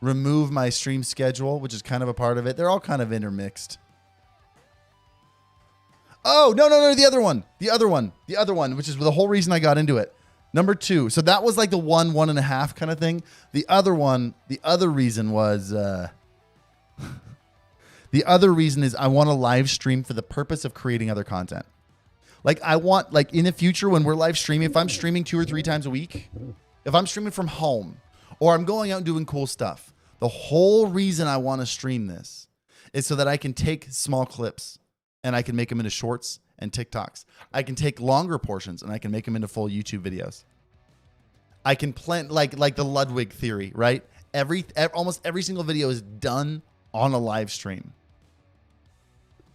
Remove my stream schedule, which is kind of a part of it. They're all kind of intermixed. Oh, no. The other one, which is the whole reason I got into it. Number 2. So that was like the 1.5 kind of thing. The other reason was, the other reason is I want to live stream for the purpose of creating other content. Like I want, like in the future when we're live streaming, if I'm streaming 2 or 3 times a week, if I'm streaming from home or I'm going out and doing cool stuff, the whole reason I want to stream this is so that I can take small clips and I can make them into shorts and TikToks. I can take longer portions and I can make them into full YouTube videos. I can plan like the Ludwig theory, right? Almost every single video is done on a live stream.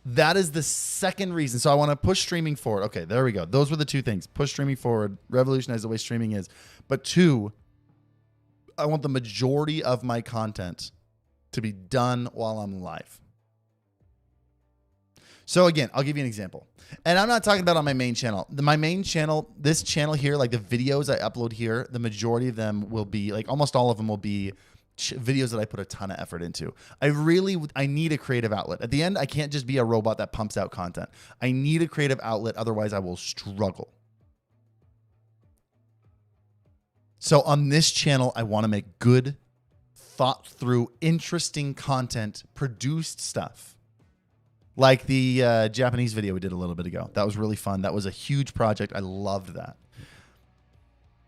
That is the second reason. So I want to push streaming forward. Okay, there we go. Those were the 2 things. Push streaming forward, revolutionize the way streaming is. But 2, I want the majority of my content to be done while I'm live. So again, I'll give you an example. And I'm not talking about on my main channel. My main channel, this channel here, like the videos I upload here, the majority of them will be, like almost all of them will be videos that I put a ton of effort into. I need a creative outlet. At the end, I can't just be a robot that pumps out content. I need a creative outlet. Otherwise, I will struggle. So on this channel, I want to make good, thought through, interesting content, produced stuff. Like the Japanese video we did a little bit ago. That was really fun. That was a huge project. I loved that.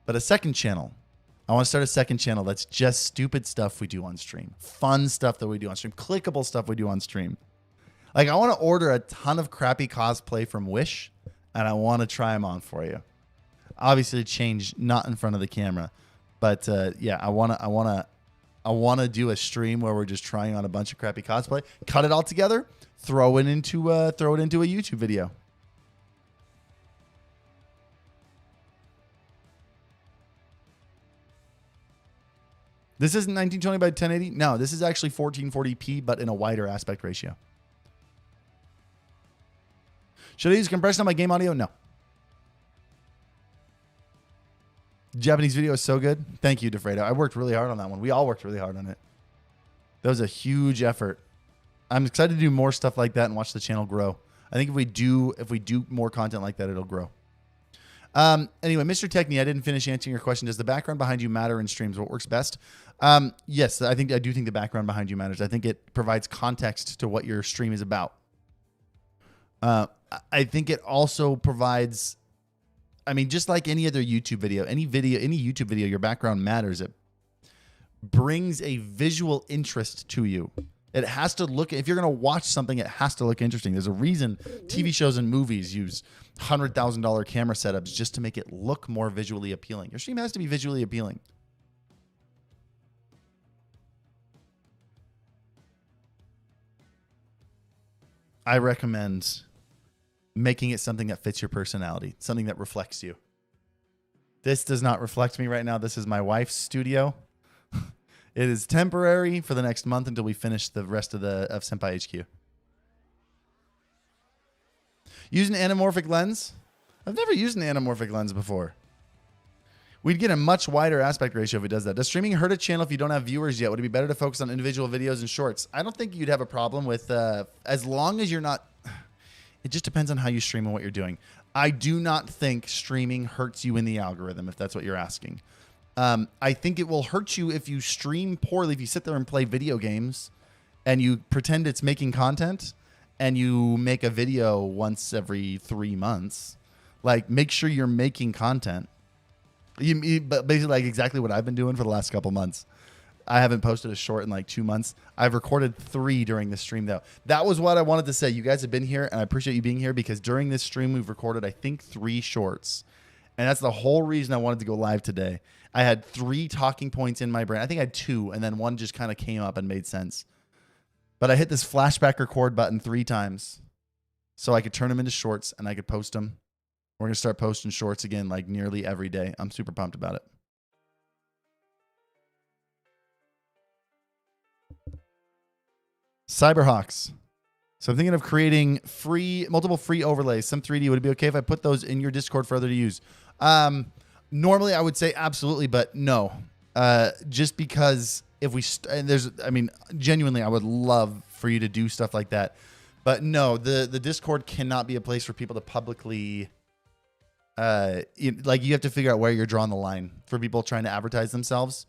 But a second channel, I want to start a second channel that's just stupid stuff we do on stream. Fun stuff that we do on stream. Clickable stuff we do on stream. Like I want to order a ton of crappy cosplay from Wish and I want to try them on for you. Obviously change not in front of the camera. But yeah, I want to do a stream where we're just trying on a bunch of crappy cosplay, cut it all together, throw it into a YouTube video. This isn't 1920 by 1080. No, this is actually 1440p, but in a wider aspect ratio. Should I use compression on my game audio? No. Japanese video is so good. Thank you, DeFredo. I worked really hard on that one. We all worked really hard on it. That was a huge effort. I'm excited to do more stuff like that and watch the channel grow. I think if we do more content like that, it'll grow. Anyway, Mr. Techni, I didn't finish answering your question. Does the background behind you matter in streams? What works best? Yes, I do think the background behind you matters. I think it provides context to what your stream is about. I think it also provides, I mean, just like any other YouTube video, any YouTube video, your background matters. It brings a visual interest to you. It has to look, if you're going to watch something, it has to look interesting. There's a reason TV shows and movies use $100,000 camera setups just to make it look more visually appealing. Your stream has to be visually appealing. I recommend making it something that fits your personality, something that reflects you. This does not reflect me right now. This is my wife's studio. It is temporary for the next month until we finish the rest of Senpai HQ. Use an anamorphic lens. I've never used an anamorphic lens before. We'd get a much wider aspect ratio if it does that. Does streaming hurt a channel if you don't have viewers yet? Would it be better to focus on individual videos and shorts? I don't think you'd have a problem with, as long as you're not, it just depends on how you stream and what you're doing. I do not think streaming hurts you in the algorithm, if that's what you're asking. I think it will hurt you if you stream poorly, if you sit there and play video games and you pretend it's making content and you make a video once every 3 months. Like, make sure you're making content. But basically, like exactly what I've been doing for the last couple months. I haven't posted a short in like 2 months. I've recorded 3 during the stream, though. That was what I wanted to say. You guys have been here, and I appreciate you being here because during this stream, we've recorded, I think, 3 shorts. And that's the whole reason I wanted to go live today. I had 3 talking points in my brain. I think I had 2, and then one just kind of came up and made sense. But I hit this flashback record button 3 times so I could turn them into shorts and I could post them. We're going to start posting shorts again like nearly every day. I'm super pumped about it. Cyberhawks. So I'm thinking of creating multiple free overlays, some 3D. Would it be okay if I put those in your Discord for other to use? Normally I would say absolutely, but no. Just because if we, genuinely, I would love for you to do stuff like that. But no, the Discord cannot be a place for people to publicly, you have to figure out where you're drawing the line for people trying to advertise themselves.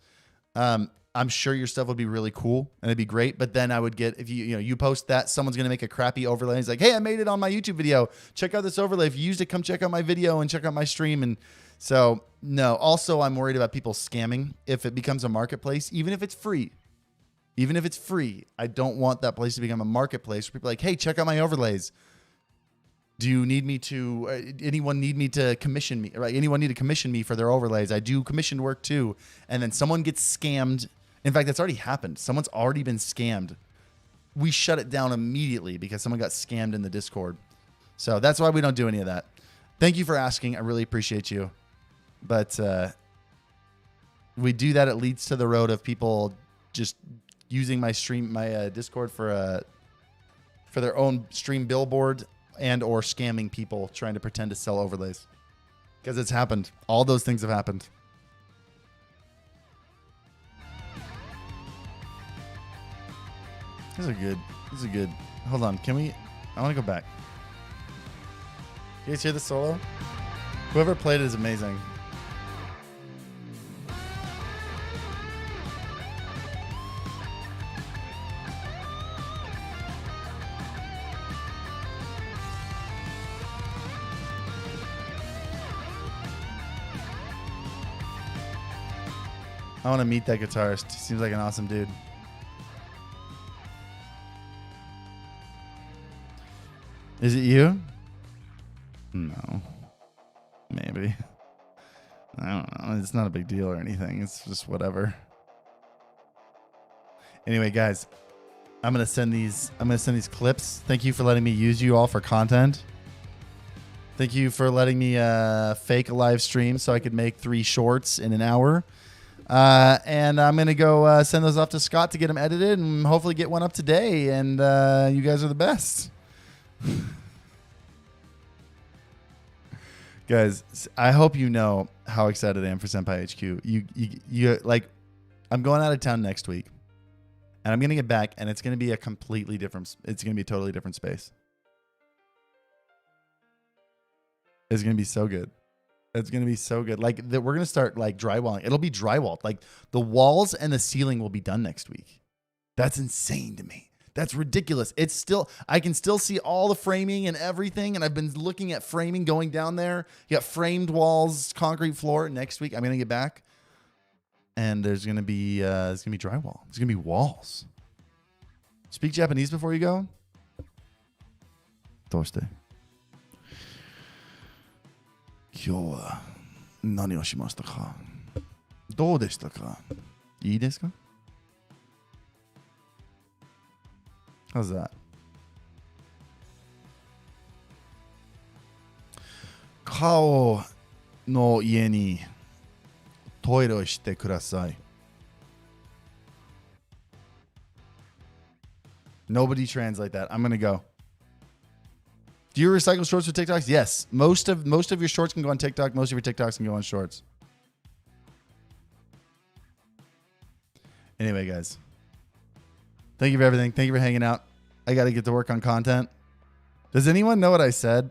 I'm sure your stuff would be really cool and it'd be great. But then I would get, if you post that, someone's going to make a crappy overlay. It's like, hey, I made it on my YouTube video. Check out this overlay. If you used it, come check out my video and check out my stream. And so, no. Also, I'm worried about people scamming if it becomes a marketplace, even if it's free. Even if it's free, I don't want that place to become a marketplace where people are like, hey, check out my overlays. Do you need me to, anyone need me to commission me, right? Anyone need to commission me for their overlays? I do commissioned work too. And then someone gets scammed. In fact, that's already happened. Someone's already been scammed. We shut it down immediately because someone got scammed in the Discord. So that's why we don't do any of that. Thank you for asking. I really appreciate you. But we do that. It leads to the road of people just using my Discord for their own stream billboard and or scamming people trying to pretend to sell overlays. Because it's happened. All those things have happened. These are good. These are good. Hold on. I want to go back. You guys hear the solo? Whoever played it is amazing. I want to meet that guitarist. He seems like an awesome dude. Is it you? No. Maybe. I don't know. It's not a big deal or anything. It's just whatever. Anyway, guys, I'm gonna send these clips. Thank you for letting me use you all for content. Thank you for letting me fake a live stream so I could make 3 shorts in an hour. And I'm going to go send those off to Scott to get them edited and hopefully get one up today. And you guys are the best. Guys, I hope you know how excited I am for Senpai HQ. You like, I'm going out of town next week. And I'm going to get back, and it's going to be a completely different, it's going to be a totally different space. It's going to be so good. It's going to be so good. Like, we're going to start, like, drywalling. It'll be drywalled. Like, the walls and the ceiling will be done next week. That's insane to me. That's ridiculous. It's still, I can still see all the framing and everything, and I've been looking at framing going down there. You got framed walls, concrete floor. Next week, I'm going to get back. And there's gonna be drywall. There's gonna be walls. Speak Japanese before you go. どうして? 今日は何をしましたか? どうでしたか? いいですか? How's that? 顔の家にトイレをしてください. Nobody translate that. I'm going to go. Do you recycle shorts for TikToks? Yes. Most of your shorts can go on TikTok. Most of your TikToks can go on shorts. Anyway, guys. Thank you for everything. Thank you for hanging out. I got to get to work on content. Does anyone know what I said?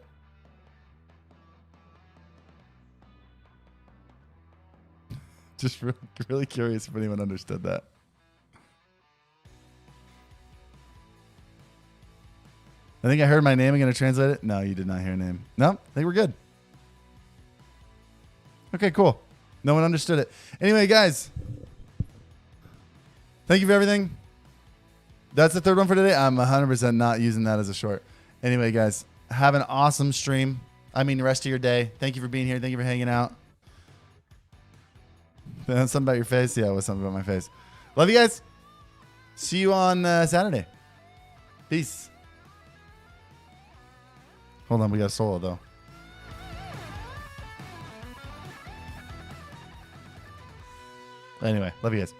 Just really curious if anyone understood that. I think I heard my name. I'm going to translate it. No, you did not hear a name. No, I think we're good. Okay, cool. No one understood it. Anyway, guys. Thank you for everything. That's the third one for today. I'm 100% not using that as a short. Anyway, guys. Have an awesome stream. I mean, the rest of your day. Thank you for being here. Thank you for hanging out. Something about your face? Yeah, it was something about my face. Love you guys. See you on Saturday. Peace. Hold on, we got a solo though. Anyway, love you guys. Peace.